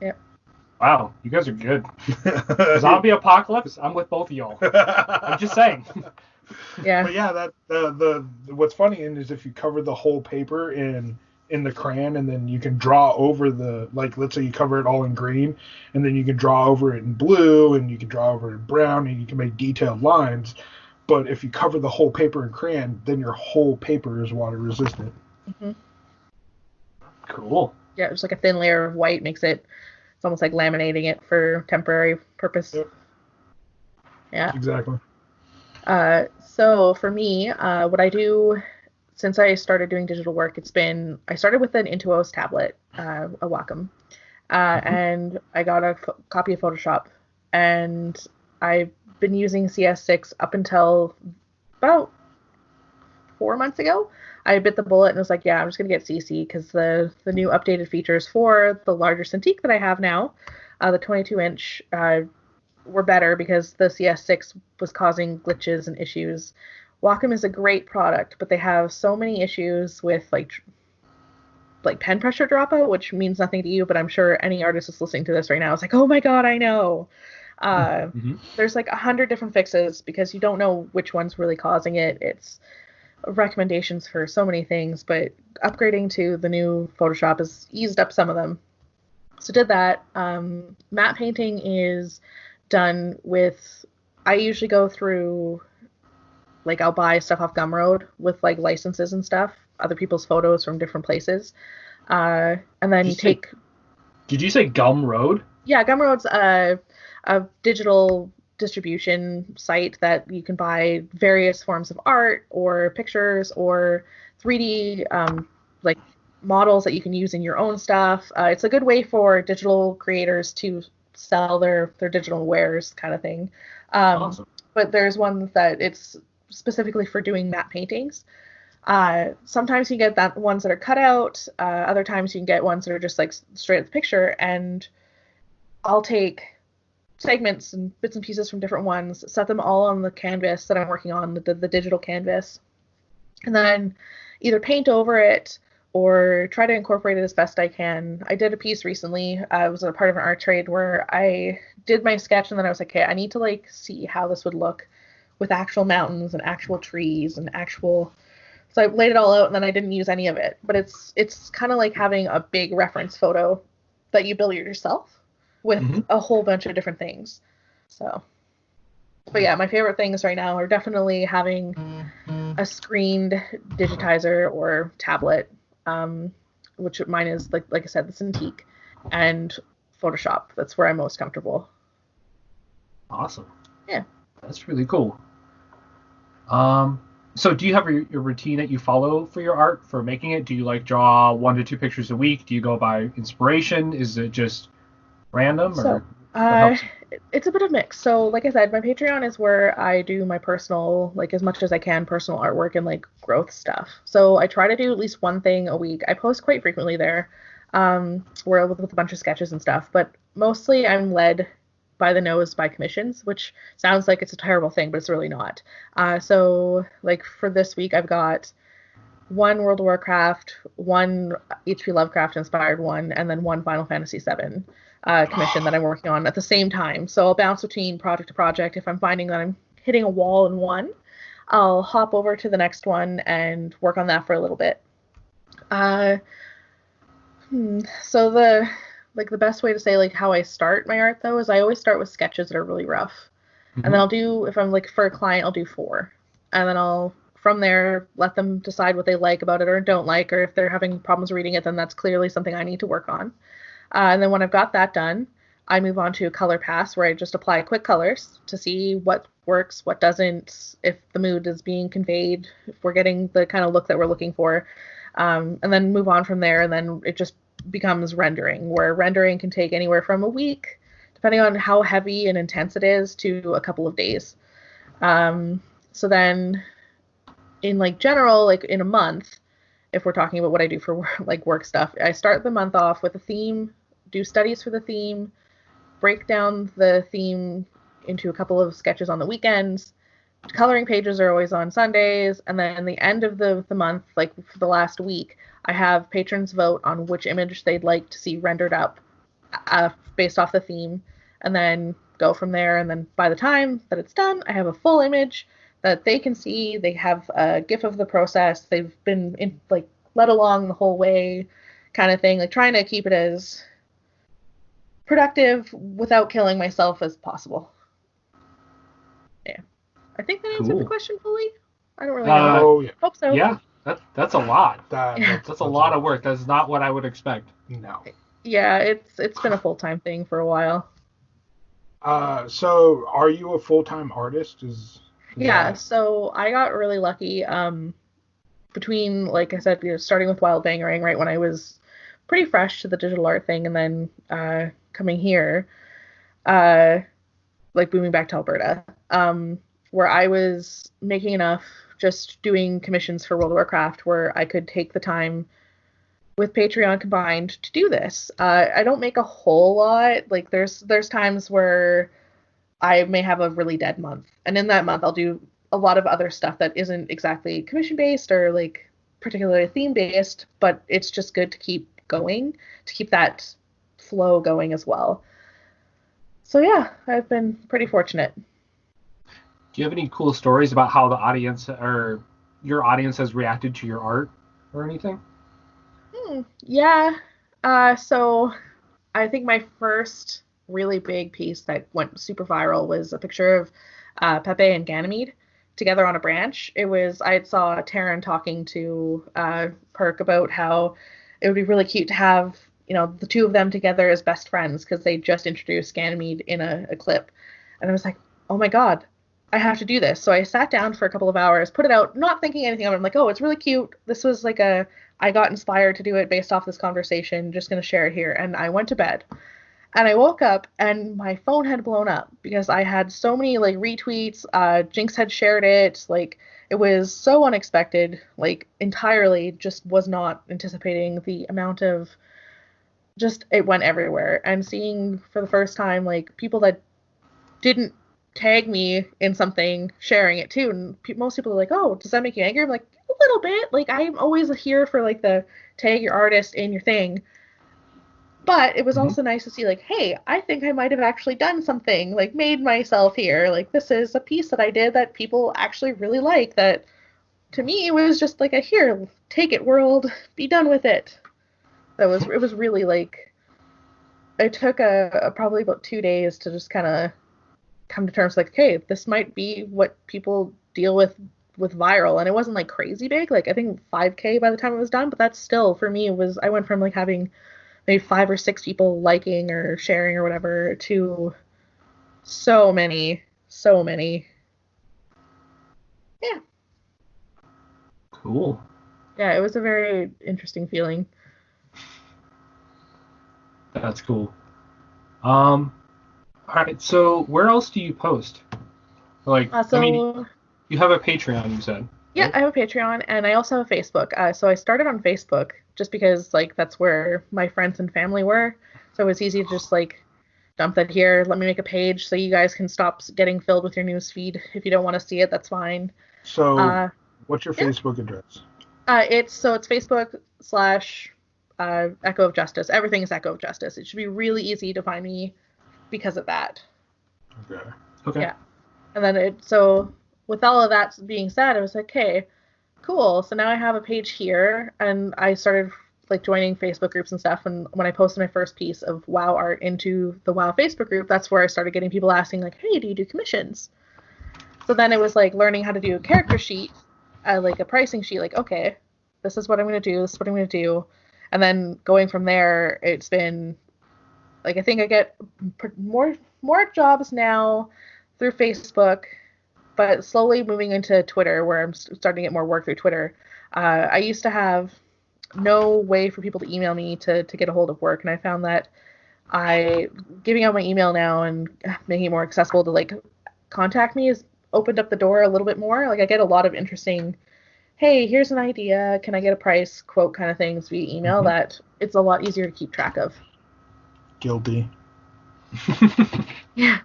Yep. Wow, you guys are good. Zombie apocalypse, I'm with both of y'all. I'm just saying. Yeah. But yeah, that the what's funny is if you cover the whole paper in the crayon and then you can draw over the, like, let's say you cover it all in green and then you can draw over it in blue and you can draw over it in brown and you can make detailed lines. But if you cover the whole paper in crayon, then your whole paper is water resistant. Mm-hmm. Cool. Yeah, just like a thin layer of white makes it, it's almost like laminating it for temporary purpose. Yep. Yeah. Exactly. So for me, what I do since I started doing digital work, I started with an Intuos tablet, a Wacom, and I got a copy of Photoshop, and I've been using CS6 up until about 4 months ago. I bit the bullet and was like, yeah, I'm just going to get CC because the new updated features for the larger Cintiq that I have now, the 22-inch, were better because the CS6 was causing glitches and issues. Wacom is a great product, but they have so many issues with like pen pressure dropout, which means nothing to you, but I'm sure any artist that's listening to this right now is like, oh my god, I know. There's like 100 different fixes because you don't know which one's really causing it. It's recommendations for so many things, but upgrading to the new Photoshop has eased up some of them. So did that. Matte painting is done with, I usually go through, like, I'll buy stuff off Gumroad with like licenses and stuff, other people's photos from different places, and then Did you say Gumroad? Yeah, Gumroad's a digital distribution site that you can buy various forms of art or pictures or 3D like models that you can use in your own stuff. It's a good way for digital creators to sell their digital wares, kind of thing. Awesome. But there's one that it's specifically for doing matte paintings. Sometimes you get that ones that are cut out. Other times you can get ones that are just like straight at the picture, and I'll take segments and bits and pieces from different ones, set them all on the canvas that I'm working on, the digital canvas, and then either paint over it or try to incorporate it as best I can. I did a piece recently. I was a part of an art trade where I did my sketch and then I was like, okay, I need to like see how this would look with actual mountains and actual trees and actual. So I laid it all out and then I didn't use any of it. But it's kind of like having a big reference photo that you build yourself with a whole bunch of different things. So, but yeah, my favorite things right now are definitely having a screened digitizer or tablet, which mine is like I said, the Cintiq, and Photoshop. That's where I'm most comfortable. Awesome. Yeah. That's really cool. So do you have your routine that you follow for your art, for making it? Do you like draw 1 to 2 pictures a week? Do you go by inspiration? Is it just random? So, it's a bit of a mix. So like I said, my Patreon is where I do my personal, like as much as I can, personal artwork and like growth stuff. So I try to do at least one thing a week. I post quite frequently there, where with a bunch of sketches and stuff, but mostly I'm led by the nose by commissions, which sounds like it's a terrible thing, but it's really not. So like for this week, I've got one World of Warcraft, one H.P. Lovecraft inspired one, and then one Final Fantasy VII commission that I'm working on at the same time. So I'll bounce between project to project. If I'm finding that I'm hitting a wall in one, I'll hop over to the next one and work on that for a little bit. So the best way to say like how I start my art though is I always start with sketches that are really rough. And then I'll do, if I'm like for a client, I'll do 4. And then I'll from there let them decide what they like about it or don't like, or if they're having problems reading it, then that's clearly something I need to work on. And then when I've got that done, I move on to a color pass where I just apply quick colors to see what works, what doesn't, if the mood is being conveyed, if we're getting the kind of look that we're looking for, and then move on from there. And then it just becomes rendering, where rendering can take anywhere from a week to depending on how heavy and intense it is, to a couple of days. So then in like general, like in a month, if we're talking about what I do for like work stuff, I start the month off with a theme, do studies for the theme, break down the theme into a couple of sketches on the weekends. Coloring pages are always on Sundays, and then the end of the month, like for the last week, I have patrons vote on which image they'd like to see rendered up based off the theme, and then go from there. And then by the time that it's done, I have a full image that they can see. They have a GIF of the process. They've been like led along the whole way, kind of thing, like trying to keep it as productive without killing myself as possible. Yeah. I think that answered the question fully. I don't really know. Oh, yeah. Hope so. Yeah, that's a lot. That's a lot of work. That's not what I would expect. No. Yeah, it's been a full-time thing for a while. So are you a full-time artist? Yeah, so I got really lucky. Between, like I said, starting with Wild Bangarang right when I was pretty fresh to the digital art thing, and then coming here, like moving back to Alberta, where I was making enough just doing commissions for World of Warcraft where I could take the time with Patreon combined to do this. I don't make a whole lot. Like there's times where I may have a really dead month, and in that month I'll do a lot of other stuff that isn't exactly commission based or like particularly theme based, but it's just good to keep going, to keep that flow going as well. So yeah, I've been pretty fortunate. Do you have any cool stories about how the audience or your audience has reacted to your art or anything? Yeah. So I think my first really big piece that went super viral was a picture of Pepe and Ganymede together on a branch. I saw Taryn talking to Perk about how it would be really cute to have, the two of them together as best friends because they just introduced Ganymede in a clip. And I was like, oh my God, I have to do this. So I sat down for a couple of hours, put it out, not thinking anything of it. I'm like, oh, it's really cute. This was like I got inspired to do it based off this conversation, just going to share it here. And I went to bed. And I woke up and my phone had blown up because I had so many like retweets. Jinx had shared it. Like it was so unexpected, like entirely just was not anticipating the amount of just it went everywhere. And seeing for the first time like people that didn't tag me in something sharing it too. And most people are like, oh, does that make you angry? I'm like, a little bit. Like I'm always here for like the tag your artist in your thing. But it was also nice to see, like, hey, I think I might have actually done something, like, made myself here. Like, this is a piece that I did that people actually really like. That, to me, it was just like here, take it, world, be done with it. It was really, like, it took probably about 2 days to just kind of come to terms, like, okay, this might be what people deal with viral. And it wasn't, like, crazy big. Like, I think 5K by the time it was done. But that's still, for me, I went from, like, having maybe 5 or 6 people liking or sharing or whatever to so many. Yeah. Cool. Yeah, it was a very interesting feeling. That's cool. All right, so where else do you post? Like, you have a Patreon, you said. Yeah, right? I have a Patreon, and I also have a Facebook. So I started on Facebook just because, like, that's where my friends and family were. So it was easy to just, like, dump that here. Let me make a page so you guys can stop getting filled with your news feed. If you don't want to see it, that's fine. So what's your Facebook address? It's Facebook / Echo of Justice. Everything is Echo of Justice. It should be really easy to find me because of that. Okay. Yeah. And then with all of that being said, I was like, hey, cool. So now I have a page here, and I started like joining Facebook groups and stuff. And when I posted my first piece of WoW art into the WoW Facebook group, that's where I started getting people asking like, hey, do you do commissions? So then it was like learning how to do a character sheet, like a pricing sheet, like, okay, this is what I'm going to do. This is what I'm going to do. And then going from there, it's been like, I think I get more jobs now through Facebook, but slowly moving into Twitter, where I'm starting to get more work through Twitter. I used to have no way for people to email me to get a hold of work, and I found that I giving out my email now and making it more accessible to like contact me has opened up the door a little bit more. Like I get a lot of interesting, hey, here's an idea, can I get a price quote kind of things via email that it's a lot easier to keep track of. Guilty. Yeah.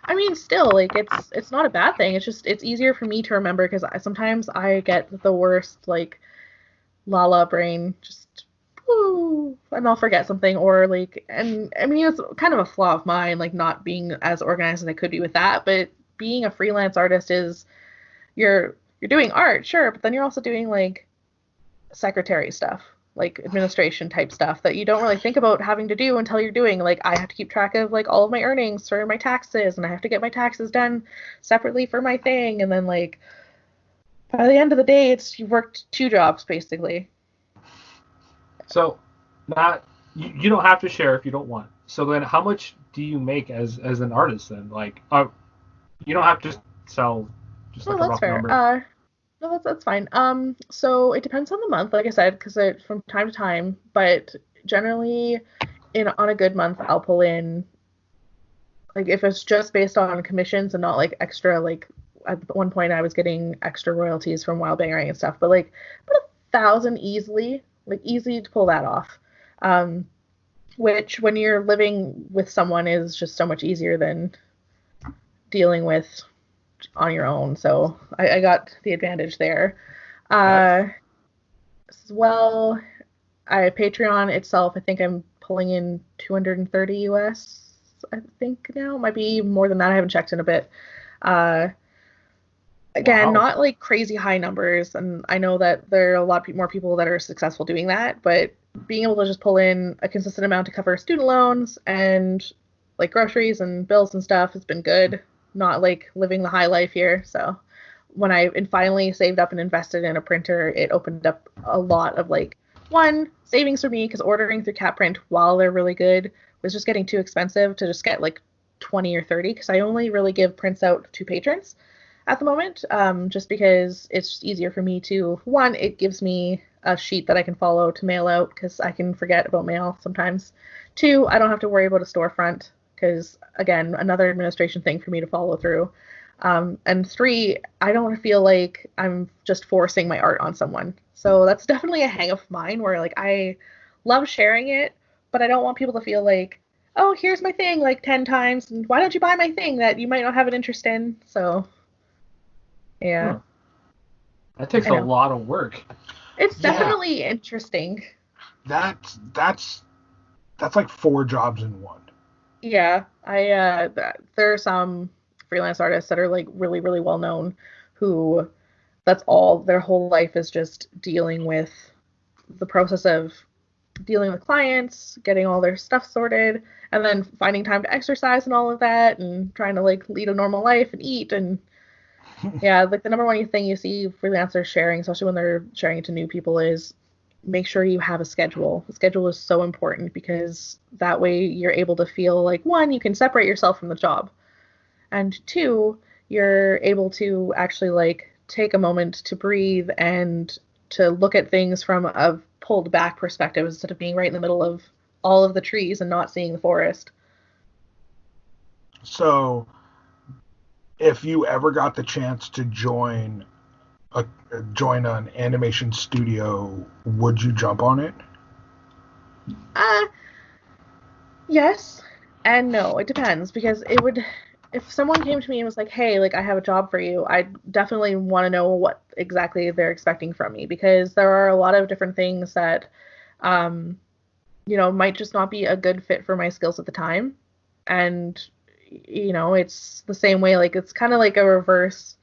I mean, still, like it's not a bad thing. It's just it's easier for me to remember because sometimes I get the worst like Lala brain, just woo, and I'll forget something or like, and I mean it's kind of a flaw of mine, like not being as organized as I could be with that. But being a freelance artist is you're doing art, sure, but then you're also doing like secretary stuff, like administration type stuff that you don't really think about having to do until you're doing. Like I have to keep track of like all of my earnings for my taxes, and I have to get my taxes done separately for my thing, and then like by the end of the day, it's you've worked 2 jobs basically. So, not you don't have to share if you don't want. So then, how much do you make as an artist then? Like, you don't have to sell just Oh, like a that's rough fair. number. No, that's fine. So it depends on the month, like I said, because from time to time, but generally, in on a good month, I'll pull in like if it's just based on commissions and not like extra like at one point I was getting extra royalties from Wild Bang and stuff, but like about 1,000 easily, like easy to pull that off. Um, which when you're living with someone is just so much easier than dealing with on your own. So I got the advantage there. Uh, as well, Patreon itself, I think I'm pulling in 230 US. I think now it might be more than that. I haven't checked in a bit. Uh, Again, Wow. not like crazy high numbers, and I know that there are a lot more people that are successful doing that, but being able to just pull in a consistent amount to cover student loans and like groceries and bills and stuff has been good. Not like living the high life here. So when I finally saved up and invested in a printer, it opened up a lot of like one savings for me because ordering through CapPrint while they're really good was just getting too expensive to just get like 20 or 30 because I only really give prints out to patrons at the moment, just because it's easier for me to, one, it gives me a sheet that I can follow to mail out because I can forget about mail sometimes. Two, I don't have to worry about a storefront because, again, another administration thing for me to follow through. And three, I don't feel like I'm just forcing my art on someone. So that's definitely a hang of mine where like I love sharing it, but I don't want people to feel like, oh, here's my thing like 10 times, and why don't you buy my thing that you might not have an interest in? So yeah, Huh. That takes I a know. lot of work. It's Yeah, definitely interesting. that's like 4 jobs in one. Yeah, there are some freelance artists that are like really, really well known who that's all their whole life is just dealing with the process of dealing with clients, getting all their stuff sorted, and then finding time to exercise and all of that and trying to like lead a normal life and eat and yeah, like the number one thing you see freelancers sharing, especially when they're sharing it to new people, is make sure you have a schedule. The schedule is so important because that way you're able to feel like one, you can separate yourself from the job, and two, you're able to actually like take a moment to breathe and to look at things from a pulled back perspective instead of being right in the middle of all of the trees and not seeing the forest. So, if you ever got the chance to a join an animation studio, would you jump on it? Uh, Yes and no. It depends because it would if someone came to me and was like, "Hey, like I have a job for you," I definitely want to know what exactly they're expecting from me because there are a lot of different things that um might just not be a good fit for my skills at the time. And it's the same way like it's kind of like a reverse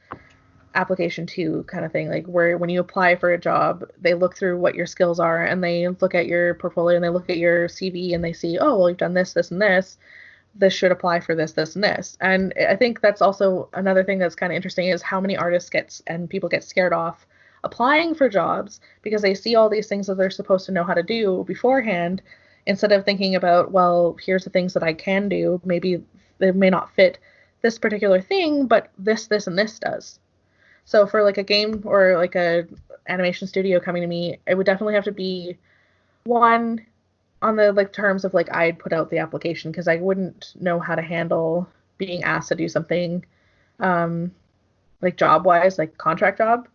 application two kind of thing, like where when you apply for a job, they look through what your skills are and they look at your portfolio and they look at your CV and they see, oh, well, you've done this, this, and this. This should apply for this, this, and this. And I think that's also another thing that's kind of interesting is how many artists get and people get scared off applying for jobs because they see all these things that they're supposed to know how to do beforehand instead of thinking about, well, here's the things that I can do. Maybe they may not fit this particular thing, but this, and this does. So for like a game or like a animation studio coming to me, it would definitely have to be one. on the like terms of like I'd put out the application because I wouldn't know how to handle being asked to do something um like job wise, like contract job,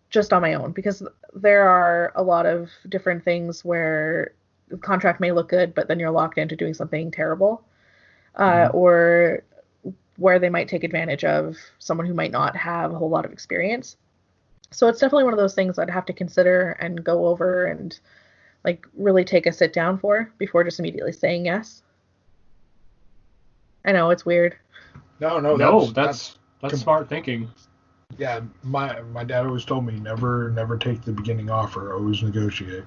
just on my own because there are a lot of different things where the contract may look good, but then you're locked into doing something terrible, Mhm. or where they might take advantage of someone who might not have a whole lot of experience. So it's definitely one of those things I'd have to consider and go over and like really take a sit down for before just immediately saying yes. I know it's weird. No, No, that's that's com- smart thinking. yeah. My dad always told me never take the beginning offer. Always negotiate.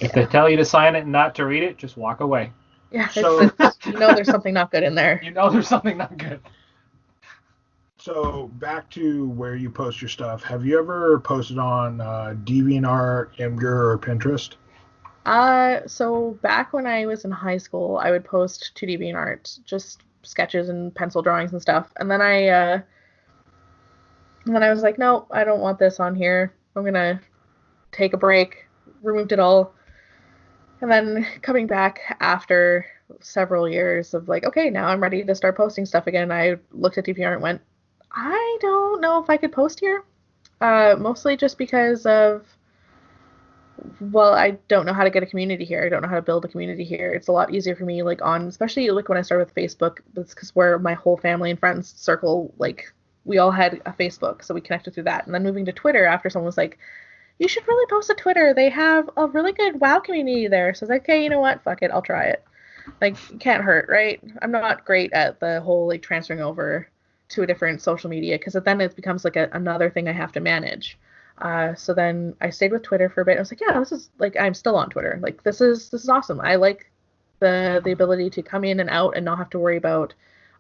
If they Yeah. tell you to sign it and not to read it, just walk away. Yeah, So it's there's something not good in there. You know there's something not good. so back to where you post your stuff. Have you ever posted on DeviantArt, Imgur, or Pinterest? So back when I was in high school, I would post 2D bean art, just sketches and pencil drawings and stuff. And then I was like, no, I don't want this on here. I'm gonna take a break, removed it all. And then coming back after several years of like, okay, now I'm ready to start posting stuff again. I looked at DeviantArt and went, I don't know if I could post here. Mostly just because of, well, I don't know how to get a community here. I don't know how to build a community here. It's a lot easier for me, like on, especially like when I started with Facebook. That's because where my whole family and friends circle, like we all had a Facebook, so we connected through that. And then moving to Twitter after someone was like, you should really post to Twitter. They have a really good WoW community there. So I was like, okay, you know what? Fuck it, I'll try it. Like, it can't hurt, right? I'm not great at the whole like transferring over to a different social media because then it becomes like another thing I have to manage. So then I stayed with Twitter for a bit. I was like, yeah, this is like I'm still on Twitter. Like this is awesome. I like the ability to come in and out and not have to worry about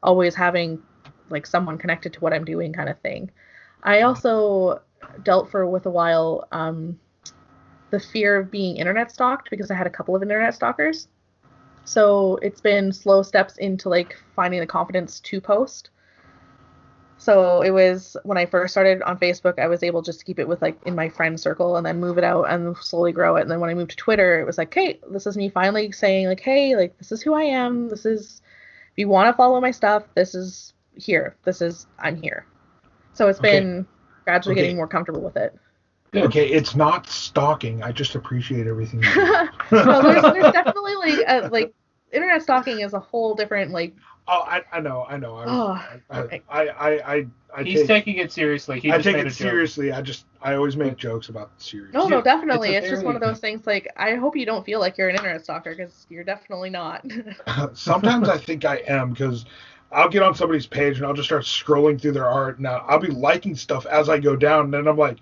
always having like someone connected to what I'm doing kind of thing. I also dealt for with a while the fear of being internet stalked because I had a couple of internet stalkers. So it's been slow steps into like finding the confidence to post. So it was when I first started on Facebook, I was able just to keep it with like in my friend circle and then move it out and slowly grow it. And then when I moved to Twitter, it was like, hey, this is me finally saying like, hey, like this is who I am. This is if you want to follow my stuff, this is here. This is I'm here. So it's Okay, been gradually getting okay, more comfortable with it. Good. okay. It's not stalking. I just appreciate everything you do. No, there's definitely like internet stalking is a whole different like Oh, I know. oh I He's take taking it seriously. He I just take made it a joke. seriously. I always make But jokes about the series. no, no, dude, definitely. it's It's a just one of very those things like I hope you don't feel like you're an internet stalker because you're definitely not. Sometimes I think I am because I'll get on somebody's page and I'll just start scrolling through their art. Now I'll be liking stuff as I go down, and then I'm like,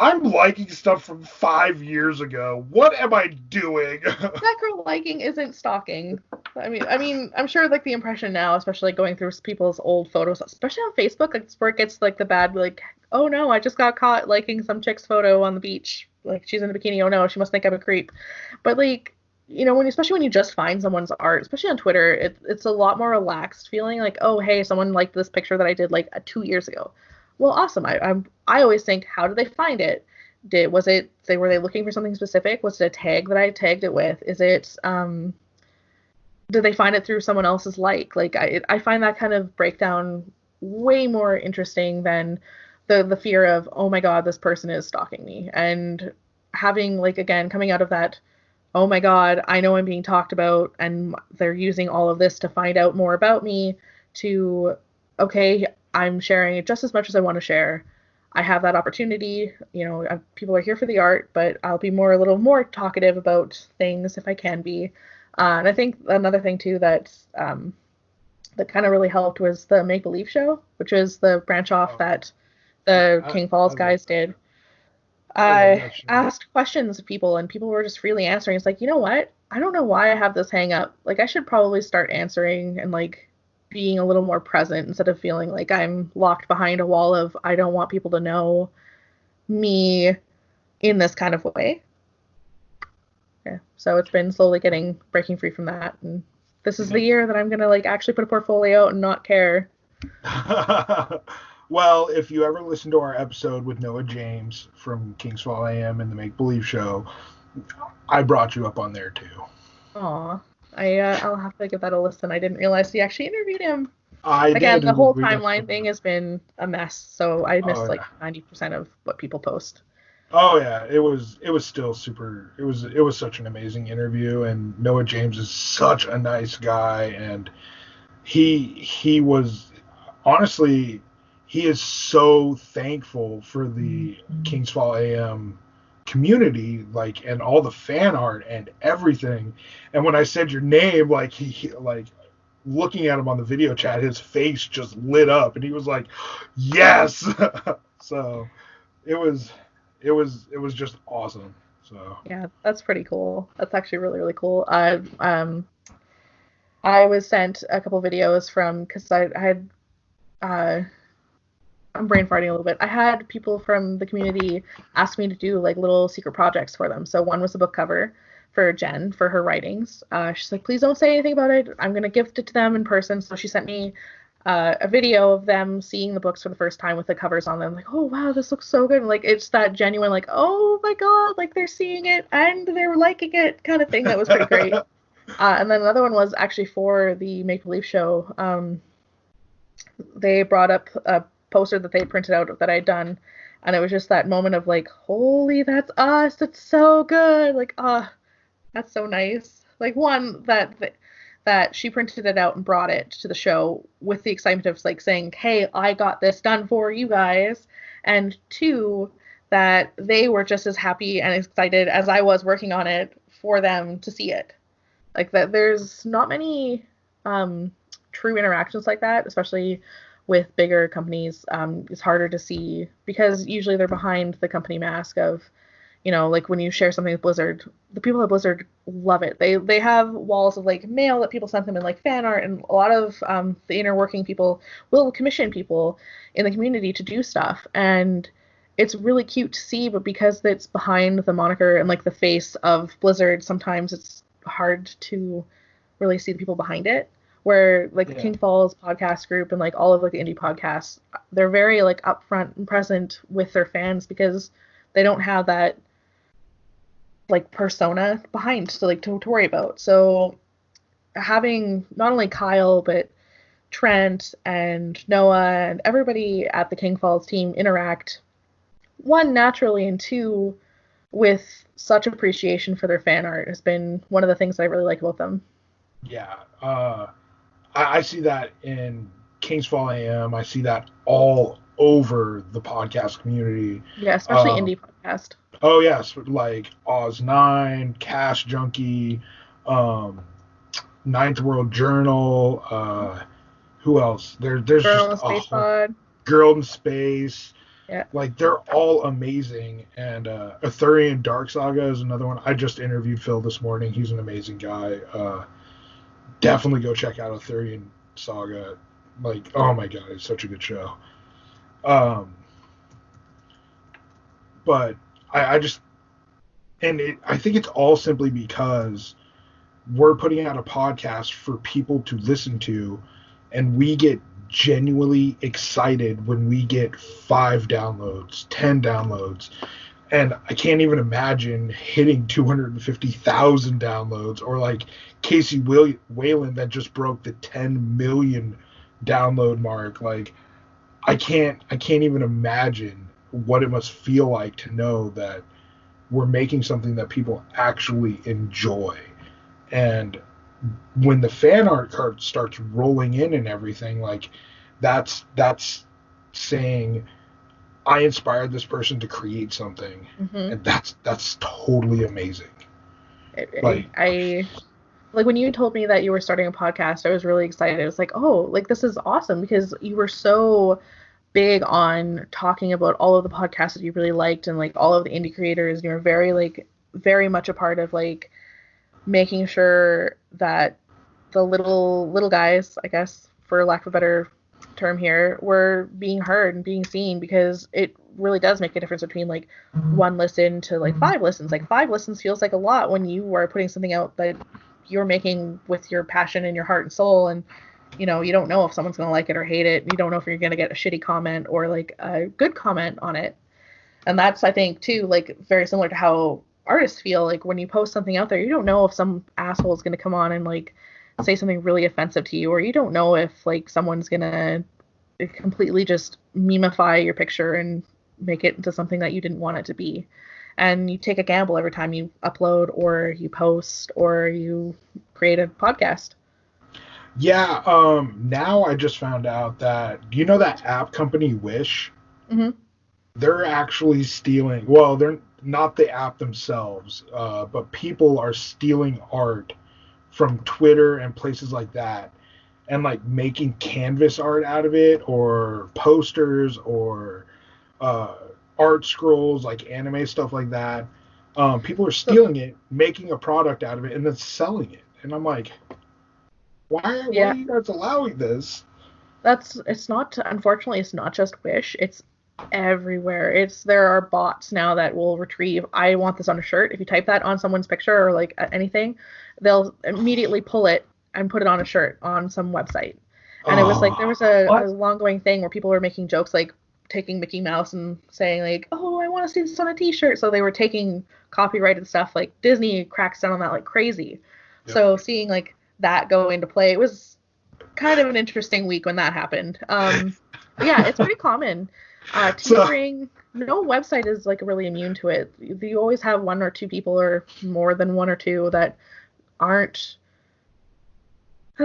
I'm liking stuff from 5 years ago. What am I doing? Macro liking isn't stalking. I mean, I'm sure like the impression now, especially like, going through people's old photos, especially on Facebook, like, it's where it gets like the bad, like, oh no, I just got caught liking some chick's photo on the beach. Like she's in a bikini. Oh no, she must think I'm a creep. But like, especially when you just find someone's art, especially on Twitter, it's a lot more relaxed feeling. Like, oh hey, someone liked this picture that I did like 2 years ago. Well, awesome. I always think, how did they find it? Were they looking for something specific? Was it a tag that I tagged it with? Is it did they find it through someone else's like? I find that kind of breakdown way more interesting than the fear of, oh my god, this person is stalking me, and having like again coming out of that, oh my god, I know I'm being talked about and they're using all of this to find out more about me, to okay, I'm sharing it just as much as I want to share. I have that opportunity. People are here for the art, but I'll be a little more talkative about things if I can be. And I think another thing too that kind of really helped was the Make Believe show, which is the branch off Oh, that the I, King Falls I love guys did. I love I that show. asked questions of people, and people were just freely answering. It's like, you know what? I don't know why I have this hang up. Like, I should probably start answering and like being a little more present instead of feeling like I'm locked behind a wall of I don't want people to know me in this kind of way. Yeah. So it's been slowly breaking free from that, and this is the good. year that I'm gonna like actually put a portfolio out and not care. Well, if you ever listen to our episode with Noah James from Kingsfall AM and the Make Believe Show, I brought you up on there too. Aw. I'll have to give that a listen. I didn't realize he actually interviewed him. I Again, did, the and whole we got timeline some. thing has been a mess, so I Oh missed like yeah. 90% of what people post. Oh yeah, it was still super. It was such an amazing interview, and Noah James is such a nice guy, and he was honestly he is so thankful for the Kings Fall AM community, like, and all the fan art and everything. And when I said your name, like like looking at him on the video chat, his face just lit up, and he was like, "Yes!" So it was just awesome. So Yeah, that's pretty cool. That's actually really, really cool. I was sent a couple videos from because I had uh I'm brain farting a little bit. I had people from the community ask me to do like little secret projects for them. So one was a book cover for Jen for her writings. She's like, please don't say anything about it. I'm gonna gift it to them in person. So she sent me a video of them seeing the books for the first time with the covers on them. Like, oh wow, this looks so good. Like it's that genuine, like, oh my god, like they're seeing it and they're liking it kind of thing. That was pretty great. And then another one was actually for the Make Believe show. They brought up a poster that they printed out that I'd done, and it was just that moment of like, holy, that's us. It's so good. Like, that's so nice. Like one that she printed it out and brought it to the show with the excitement of like saying, hey, I got this done for you guys. And two, that they were just as happy and excited as I was working on it for them to see it. Like that there's not many true interactions like that, especially with bigger companies. It's harder to see because usually they're behind the company mask of, like when you share something with Blizzard, the people at Blizzard love it. They have walls of like mail that people sent them in like fan art, and a lot of the inner working people will commission people in the community to do stuff, and it's really cute to see. But because it's behind the moniker and like the face of Blizzard, sometimes it's hard to really see the people behind it. Where like the yeah, King Falls podcast group and like all of like the indie podcasts, they're very like upfront and present with their fans because they don't have that like persona behind to worry about. So having not only Kyle but Trent and Noah and everybody at the King Falls team interact, one naturally, and two with such appreciation for their fan art has been one of the things that I really like about them. yeah. I see that in Kings Fall AM. I see that all over the podcast community. Yeah, especially Um, indie podcast. oh yes, like Oz9, Cash Junkie, um, Ninth World Journal. Who else? There's Girl just in the a Space whole Pod. Girl in Space. Yeah. Like they're all amazing. And Arthurian Dark Saga is another one. I just interviewed Phil this morning. He's an amazing guy. Definitely go check out Arthurian Saga. Like, oh my god, it's such a good show. Um, but I just I think it's all simply because we're putting out a podcast for people to listen to, and we get genuinely excited when we get 5 downloads, 10 downloads, and I can't even imagine hitting 250,000 downloads, or like Casey Wayland that just broke the 10 million download mark. Like I can't even imagine what it must feel like to know that we're making something that people actually enjoy. And when the fan art card starts rolling in and everything, like that's saying I inspired this person to create something, Mm-hmm. and that's totally amazing. Like, I like when you told me that you were starting a podcast, I was really excited. I was like, oh, like this is awesome because you were so big on talking about all of the podcasts that you really liked and like all of the indie creators. And you were very much a part of like making sure that the little guys, I guess, for lack of a better term here, were being heard and being seen because it really does make a difference between like one listen to like 5 listens. Like 5 listens feels like a lot when you are putting something out that you're making with your passion and your heart and soul, and you don't know if someone's gonna like it or hate it. You don't know if you're gonna get a shitty comment or like a good comment on it. And that's, I think, too, like very similar to how artists feel. Like when you post something out there, you don't know if some asshole is going to come on and like say something really offensive to you, or you don't know if like someone's going to completely just memify your picture and make it into something that you didn't want it to be. And you take a gamble every time you upload or you post or you create a podcast. Yeah, now I just found out that, you know that app company Wish? Mm-hmm. They're actually stealing, well, they're not the app themselves, but people are stealing art from Twitter and places like that and like making canvas art out of it, or posters, or art scrolls, like anime stuff like that. People are stealing it, making a product out of it, and then selling it. And I'm like, why are you guys allowing this? Unfortunately, it's not just Wish. It's everywhere. There are bots now that will retrieve, I want this on a shirt. If you type that on someone's picture or like anything, they'll immediately pull it and put it on a shirt on some website. And it was like, there was a long going thing where people were making jokes like taking Mickey Mouse and saying like, oh, I want to see this on a t-shirt. So they were taking copyrighted stuff. Like Disney cracks down on that like crazy. Yep. So seeing like that go into play, it was kind of an interesting week when that happened. Yeah, it's pretty common. Teespring, no website is like really immune to it. You always have one or two people, or more than one or two, that aren't. I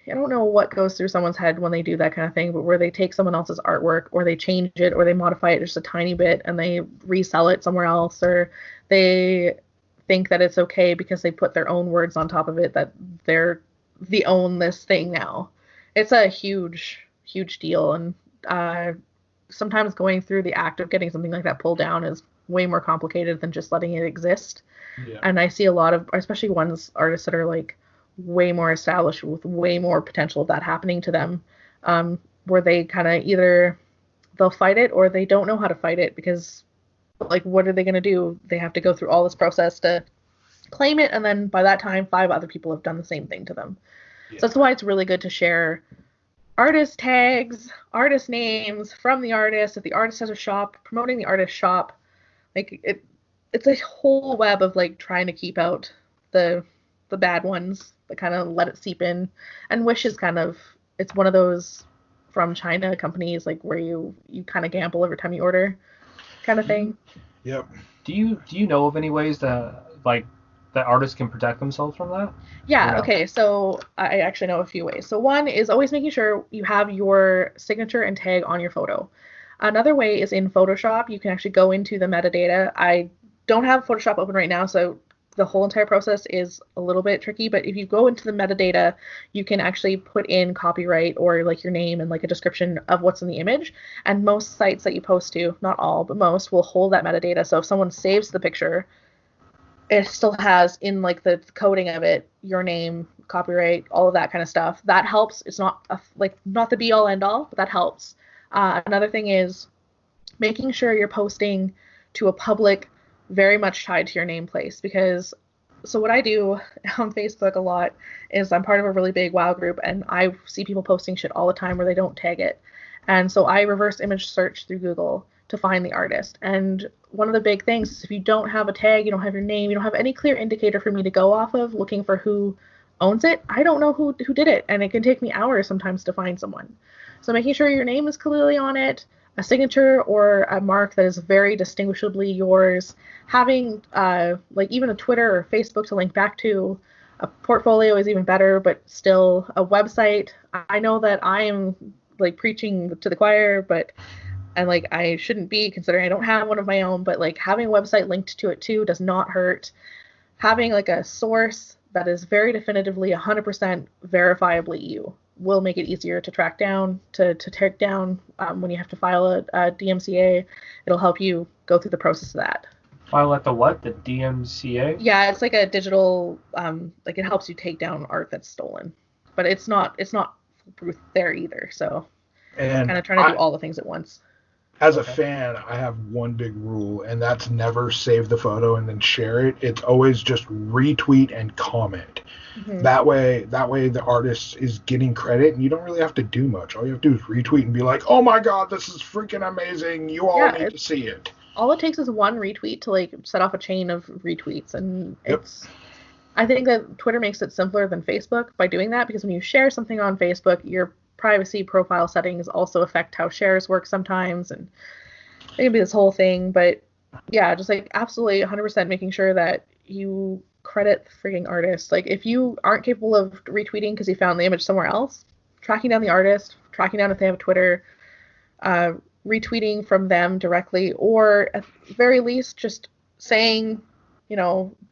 don't know what goes through someone's head when they do that kind of thing, but where they take someone else's artwork, or they change it, or they modify it just a tiny bit and they resell it somewhere else, or they think that it's okay because they put their own words on top of it, that they own this thing now. It's a huge, huge deal. And sometimes going through the act of getting something like that pulled down is way more complicated than just letting it exist. Yeah. And I see a lot of, especially artists that are like way more established with way more potential of that happening to them, where they kind of either they'll fight it or they don't know how to fight it, because like, what are they going to do? They have to go through all this process to claim it, and then by that time 5 other people have done the same thing to them. Yeah. So that's why it's really good to share artist tags, artist names from the artist. If the artist has a shop, promoting the artist shop. Like it's a whole web of like trying to keep out the bad ones, that kind of let it seep in. And Wish is it's one of those from China companies, like where you kind of gamble every time you order kind of thing. Yep. Do you know of any ways that artists can protect themselves from that? Yeah, okay, so I actually know a few ways. So one is always making sure you have your signature and tag on your photo. Another way is in Photoshop. You can actually go into the metadata. I don't have Photoshop open right now, so the whole entire process is a little bit tricky, but if you go into the metadata, you can actually put in copyright or like your name and like a description of what's in the image. And most sites that you post to, not all, but most, will hold that metadata. So if someone saves the picture, it still has in like the coding of it your name, copyright, all of that kind of stuff. That helps. It's not not the be all end all, but that helps. Another thing is making sure you're posting to a public very much tied to your name place, because so what I do on Facebook a lot is I'm part of a really big WoW group, and I see people posting shit all the time where they don't tag it. And so I reverse image search through Google to find the artist. And one of the big things is if you don't have a tag, you don't have your name, you don't have any clear indicator for me to go off of looking for who owns it, I don't know who did it, and it can take me hours sometimes to find someone. So making sure your name is clearly on it, a signature or a mark that is very distinguishably yours, having like even a Twitter or Facebook to link back to. A portfolio is even better, but still a website. I know that I am like preaching to the choir, and like I shouldn't be, considering I don't have one of my own, but like having a website linked to it too does not hurt. Having like a source that is very definitively 100% verifiably you will make it easier to track down, to take down when you have to file a DMCA. It'll help you go through the process of that. File at the what? The DMCA? Yeah, it's like a digital, like it helps you take down art that's stolen. But it's not foolproof there either. So kind of trying to do all the things at once. As a fan, I have one big rule, and that's never save the photo and then share it. It's always just retweet and comment. Mm-hmm. That way the artist is getting credit, and you don't really have to do much. All you have to do is retweet and be like, oh my god, this is freaking amazing. You all need to see it. all it takes is one retweet to like set off a chain of retweets, and Yep. I think that Twitter makes it simpler than Facebook by doing that, because when you share something on Facebook, your privacy profile settings also affect how shares work sometimes, and it can be this whole thing. But yeah, just like absolutely 100% making sure that you credit the freaking artist. Like if you aren't capable of retweeting because you found the image somewhere else, tracking down the artist, tracking down if they have a Twitter, uh, retweeting from them directly, or at the very least just saying,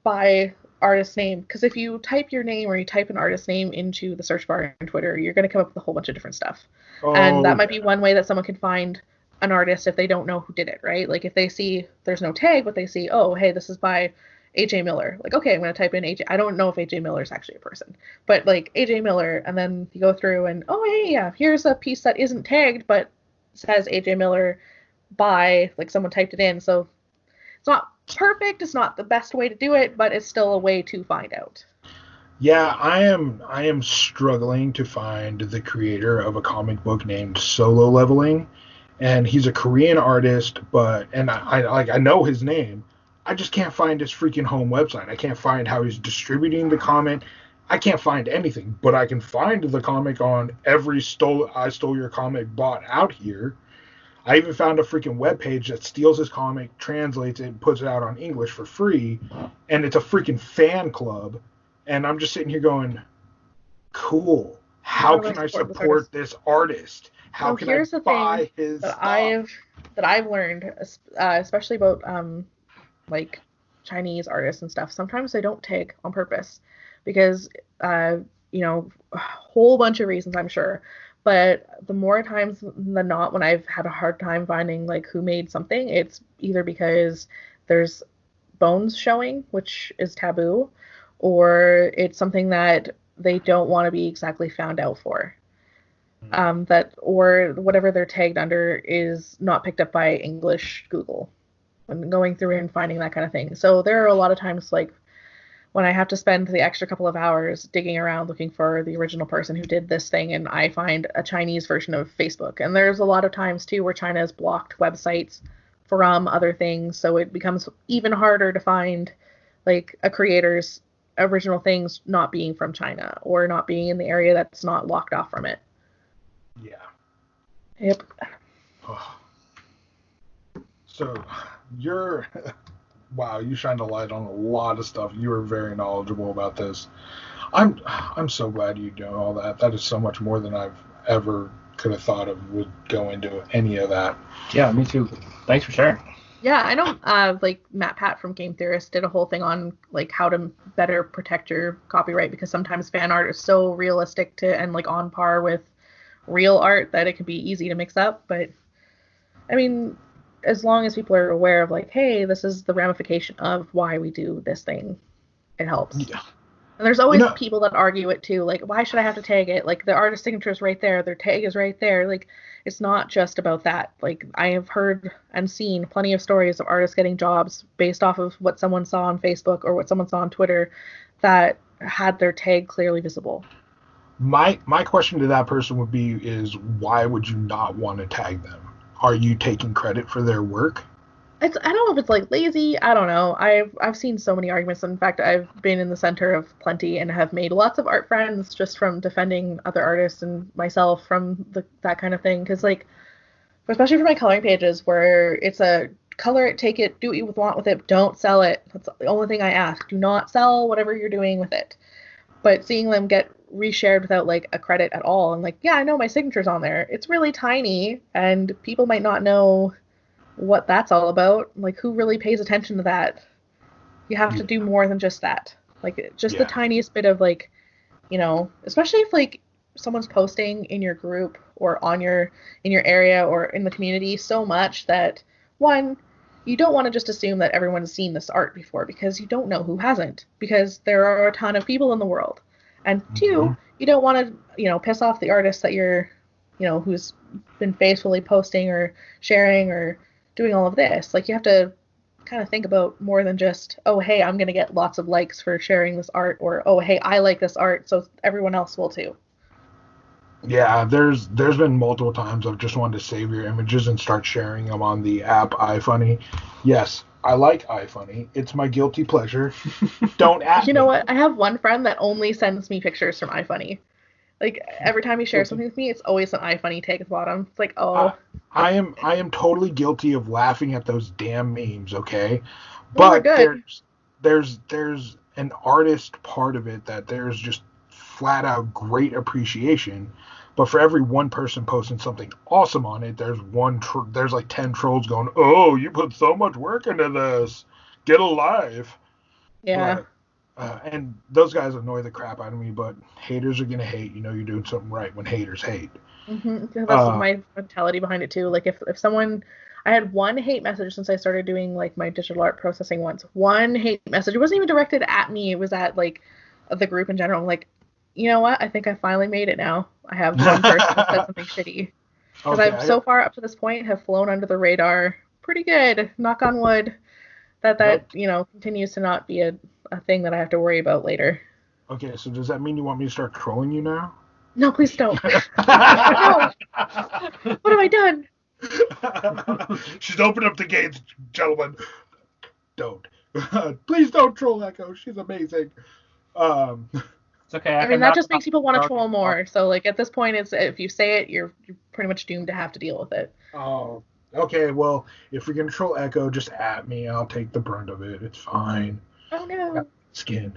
by artist name. Because if you type your name or you type an artist name into the search bar on Twitter, you're going to come up with a whole bunch of different stuff. And that might be one way that someone can find an artist if they don't know who did it, right? Like if they see there's no tag, but they see, oh, hey, this is by AJ Miller. Like, okay, I'm going to type in AJ. I don't know if AJ Miller is actually a person, but like AJ Miller, and then you go through and, oh, hey, yeah, here's a piece that isn't tagged, but says AJ Miller by, like, someone typed it in. So it's not perfect. It's not the best way to do it, but it's still a way to find out. Yeah, I am struggling to find the creator of a comic book named Solo Leveling, and he's a Korean artist, and I know his name. I just can't find his freaking home website. I can't find how he's distributing the comic. I can't find anything, but I can find the comic on every I Stole Your Comic bought out here. I even found a freaking webpage that steals his comic, translates it, and puts it out on English for free, and it's a freaking fan club. And I'm just sitting here going, cool. How can I support this artist? How can I buy his stuff? I've learned, especially about like Chinese artists and stuff. Sometimes they don't tag on purpose because a whole bunch of reasons, I'm sure. But the more times than not, when I've had a hard time finding like who made something, it's either because there's bones showing, which is taboo, or it's something that they don't want to be exactly found out for. That, or whatever they're tagged under is not picked up by English Google when going through and finding that kind of thing. So there are a lot of times like when I have to spend the extra couple of hours digging around looking for the original person who did this thing, and I find a Chinese version of Facebook. And there's a lot of times too where China has blocked websites from other things, so it becomes even harder to find like a creator's original things not being from China or not being in the area that's not locked off from it. Yeah. Yep. Oh. So wow, you shined a light on a lot of stuff. You are very knowledgeable about this. I'm so glad you know all that. That is so much more than I've ever could have thought of would go into any of that. Yeah, me too. Thanks for sharing. Yeah, I know like Matt Pat from Game Theorist did a whole thing on like how to better protect your copyright, because sometimes fan art is so realistic to and like on par with real art that it can be easy to mix up. But I mean, as long as people are aware of like, hey, this is the ramification of why we do this thing, it helps. Yeah. And there's always people that argue it too, like, why should I have to tag it? Like, the artist signature is right there, their tag is right there. Like, it's not just about that. Like, I have heard and seen plenty of stories of artists getting jobs based off of what someone saw on Facebook or what someone saw on Twitter that had their tag clearly visible. My question to that person would be is, why would you not want to tag them? Are you taking credit for their work? I don't know if it's like lazy. I don't know. I've seen so many arguments. In fact, I've been in the center of plenty and have made lots of art friends just from defending other artists and myself from that kind of thing. Because like, especially for my coloring pages, where it's a color it, take it, do what you want with it, don't sell it. That's the only thing I ask. Do not sell whatever you're doing with it. But seeing them get reshared without like a credit at all, and like, yeah, I know my signature's on there. It's really tiny, and people might not know what that's all about. Like, who really pays attention to that? You have to do more than just that. Like, just the tiniest bit of like, especially if like someone's posting in your group or in your area or in the community so much that, one, you don't want to just assume that everyone's seen this art before, because you don't know who hasn't, because there are a ton of people in the world. And two, you don't want to, piss off the artist that you're, who's been faithfully posting or sharing or doing all of this. Like, you have to kind of think about more than just, oh, hey, I'm going to get lots of likes for sharing this art, or, oh, hey, I like this art, so everyone else will too. Yeah, there's been multiple times I've just wanted to save your images and start sharing them on the app iFunny. Yes, I like iFunny. It's my guilty pleasure. Don't at You know me. what? I have one friend that only sends me pictures from iFunny. Like every time he shares Guilty. something with me, it's always an iFunny tag at the bottom. It's like, I, oh, I am totally guilty of laughing at those damn memes, okay? well, they're But good. there's an artist part of it that there's just flat out great appreciation. But for every one person posting something awesome on it, there's like 10 trolls going, "Oh, you put so much work into this. Get a life." Yeah. But and those guys annoy the crap out of me, but haters are gonna hate. You know you're doing something right when haters hate. That's Uh, my mentality behind it too. Like if someone, I had one hate message since I started doing like my digital art processing once. One hate message. It wasn't even directed at me. It was at like the group in general. I'm like, you know what? I think I finally made it now. I have one person that said something shitty. Because okay, I've so far up to this point have flown under the radar pretty good. Knock on wood. That nope. continues to not be a thing that I have to worry about later. Okay, so does that mean you want me to start trolling you now? No, please don't. No. What have I done? She's opened up the gates, gentlemen. Don't. Please don't troll Echo. She's amazing. Um, It's okay. I I mean, can that knock just off makes people want to troll the more. So like at this point, it's if you say it, you're pretty much doomed to have to deal with it. oh, okay. Well, if you're gonna troll Echo, just at me. I'll take the brunt of it. It's fine. Oh Got no, skin.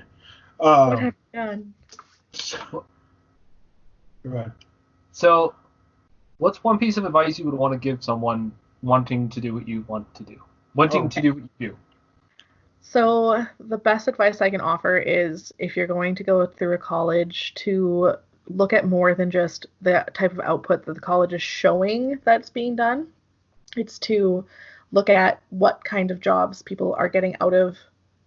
what have Um, you done? so, right. So, what's one piece of advice you would want to give someone wanting to do what you want to do? Wanting Oh, to do what you do. So the best advice I can offer is if you're going to go through a college to look at more than just the type of output that the college is showing that's being done. It's to look at what kind of jobs people are getting out of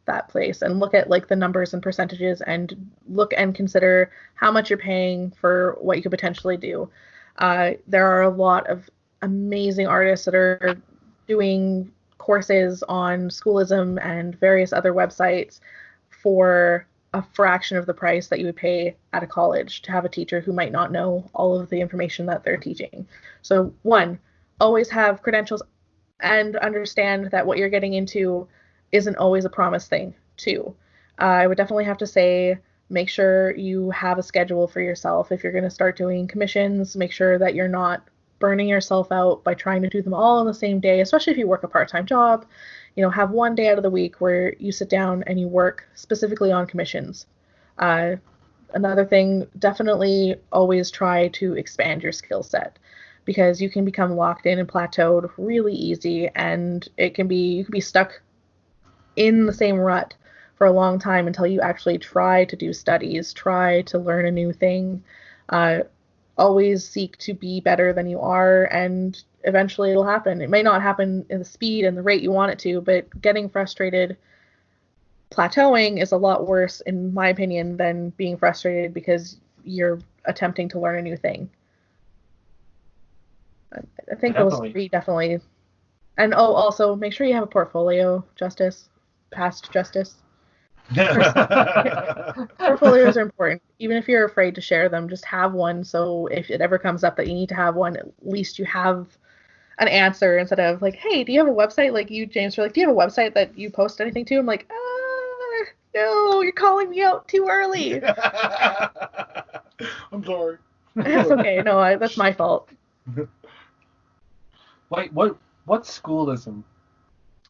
that place and look at like the numbers and percentages and look and consider how much you're paying for what you could potentially do. There are a lot of amazing artists that are doing courses on Schoolism and various other websites for a fraction of the price that you would pay at a college to have a teacher who might not know all of the information that they're teaching. So, one, always have credentials and understand that what you're getting into isn't always a promised thing. Two, I would definitely have to say make sure you have a schedule for yourself. If you're going to start doing commissions, make sure that you're not burning yourself out by trying to do them all in the same day, especially if you work a part-time job. Have one day out of the week where you sit down and you work specifically on commissions. Uh, Another thing, definitely always try to expand your skill set because you can become locked in and plateaued really easy, and you can be stuck in the same rut for a long time until you actually try to do studies, try to learn a new thing. Uh, Always seek to be better than you are, and eventually it'll happen. It may not happen in the speed and the rate you want it to, but getting frustrated, plateauing is a lot worse, in my opinion, than being frustrated because you're attempting to learn a new thing. I think those Definitely. three definitely. And oh, also make sure you have a portfolio, Justice, past Justice. Portfolios are important. Even if you're afraid to share them, just have one. So if it ever comes up that you need to have one, at least you have an answer instead of like, hey, do you have a website? Like you, James, were like, do you have a website that you post anything to? I'm like, no, you're calling me out too early. I'm sorry. It's okay. No, that's my fault. Wait, what's schoolism?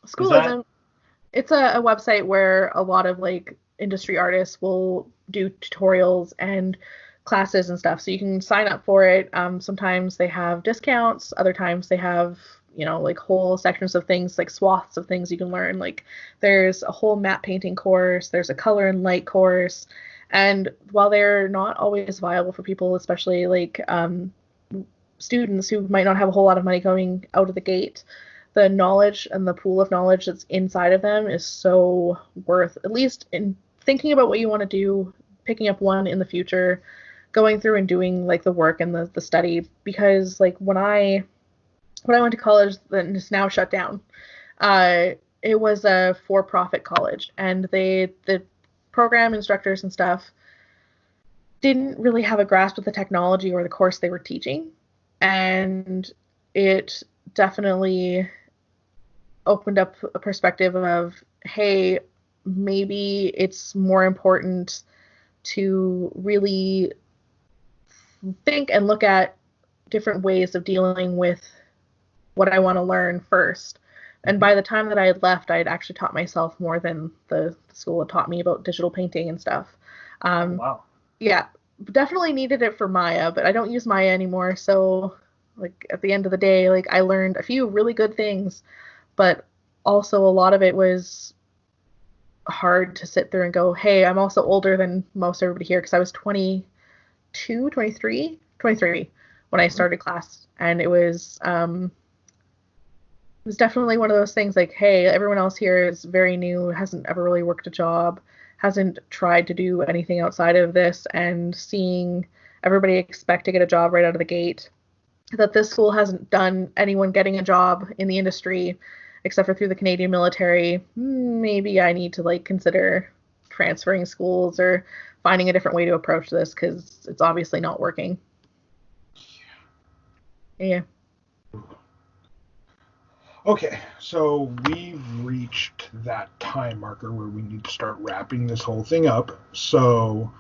Is that Schoolism, it's a website where a lot of like industry artists will do tutorials and classes and stuff. So you can sign up for it. Sometimes they have discounts. Other times they have, like whole sections of things, like swaths of things you can learn. Like there's a whole matte painting course. There's a color and light course. And while they're not always viable for people, especially like students who might not have a whole lot of money going out of the gate, the knowledge and the pool of knowledge that's inside of them is so worth, at least in thinking about what you want to do, picking up one in the future, going through and doing like the work and the study. Because like when I went to college, then it's now shut down. Uh, it was a for-profit college, and the program instructors and stuff didn't really have a grasp of the technology or the course they were teaching. And it definitely opened up a perspective of, hey, maybe it's more important to really think and look at different ways of dealing with what I want to learn first. And by the time that I had left, I had actually taught myself more than the school had taught me about digital painting and stuff. Wow. Yeah, definitely needed it for Maya, but I don't use Maya anymore. So, like, at the end of the day, like, I learned a few really good things, but also a lot of it was hard to sit through and go, hey, I'm also older than most everybody here, because I was 22, 23 when I started class. And it was definitely one of those things like, hey, everyone else here is very new, hasn't ever really worked a job, hasn't tried to do anything outside of this, and seeing everybody expect to get a job right out of the gate, that this school hasn't done anyone getting a job in the industry except for through the Canadian military. Maybe I need to like consider transferring schools or finding a different way to approach this, because it's obviously not working. Yeah. Okay, so we've reached that time marker where we need to start wrapping this whole thing up. So,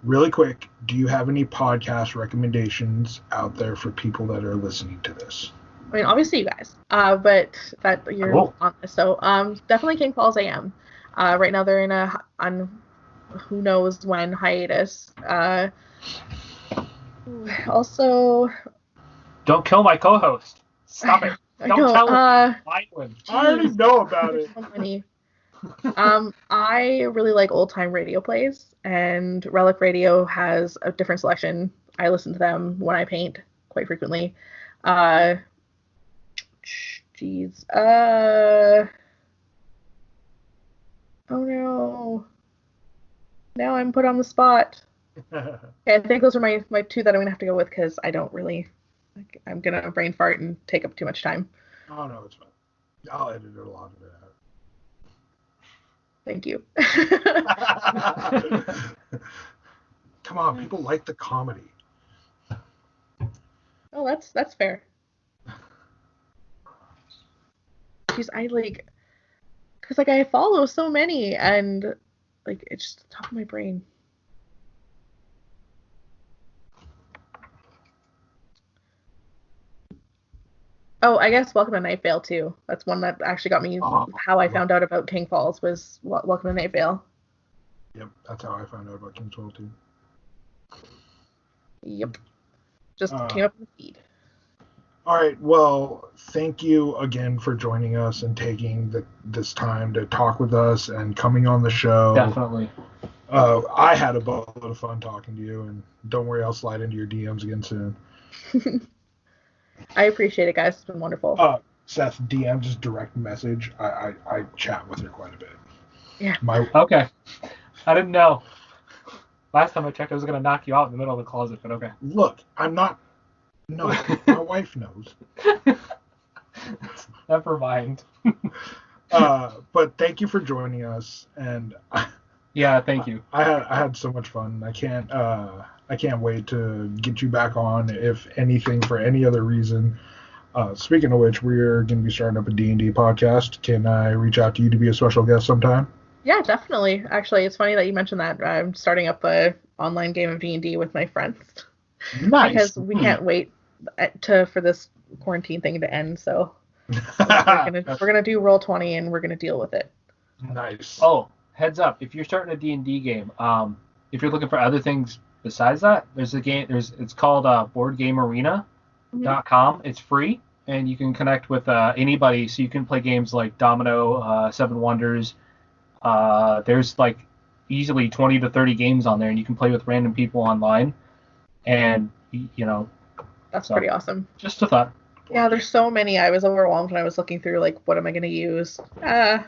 really quick, do you have any podcast recommendations out there for people that are listening to this? I mean, obviously you guys, but that you're Cool. on this. So, definitely Kingfalls AM. Right now they're in on who knows when hiatus. Also, Don't kill my co-host. Stop it. I Don't know, tell him. I win. I already know about it. so many. I really like old time radio plays, and Relic Radio has a different selection. I listen to them when I paint quite frequently. Jeez. Oh no. Now I'm put on the spot. Okay, I think those are my two that I'm gonna have to go with, because I don't really. I'm gonna brain fart and take up too much time. Oh no, it's fine. I'll edit a lot of it out. Thank you. Come on, people like the comedy. Oh, that's fair. Jeez, because like I follow so many, and like it's just the top of my brain. Oh, I guess Welcome to Night Vale too. That's one that actually got me. How I found out about King Falls was Welcome to Night Vale. Yep, that's how I found out about King's World too. Yep, just came up in the feed. All right, well, thank you again for joining us and taking this time to talk with us and coming on the show. Definitely. I had a boatload of fun talking to you, and don't worry, I'll slide into your DMs again soon. I appreciate it, guys. It's been wonderful. Seth, DM, just direct message. I chat with her quite a bit. Yeah. Okay. I didn't know. Last time I checked, I was going to knock you out in the middle of the closet, but okay. Look, I'm not. No, my wife knows. Never mind. But thank you for joining us, and yeah, thank you. I had so much fun. I can't wait to get you back on, if anything, for any other reason. Speaking of which, we're going to be starting up a D&D podcast. Can I reach out to you to be a special guest sometime? Yeah, definitely. Actually, it's funny that you mentioned that. I'm starting up a online game of D&D with my friends. Nice. Because we can't wait for this quarantine thing to end. So we're gonna do Roll20 and we're gonna deal with it. Nice. Oh, heads up! If you're starting a D&D game, if you're looking for other things besides that, there's a game. It's called BoardGameArena.com. It's free, and you can connect with anybody. So you can play games like Domino, Seven Wonders. There's like easily 20 to 30 games on there, and you can play with random people online. And that's pretty awesome. Just a thought. Yeah, there's so many. I was overwhelmed when I was looking through, like, what am I going to use? Yeah,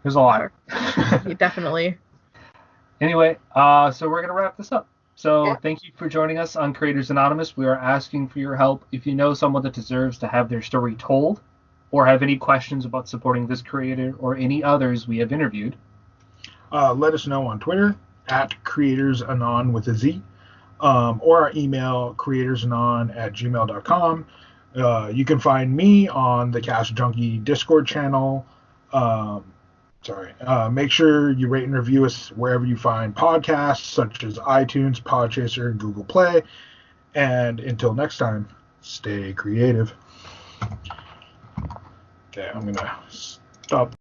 there's a lot. Yeah, definitely. Anyway, so we're going to wrap this up. So Thank you for joining us on Creators Anonymous. We are asking for your help. If you know someone that deserves to have their story told, or have any questions about supporting this creator or any others we have interviewed, let us know on Twitter at CreatorZAnon with a Z, or our email creatorzanon@gmail.com. You can find me on the Cast Junkie Discord channel. Make sure you rate and review us wherever you find podcasts, such as iTunes, Podchaser, and Google Play. And until next time, stay creative. Okay, I'm going to stop.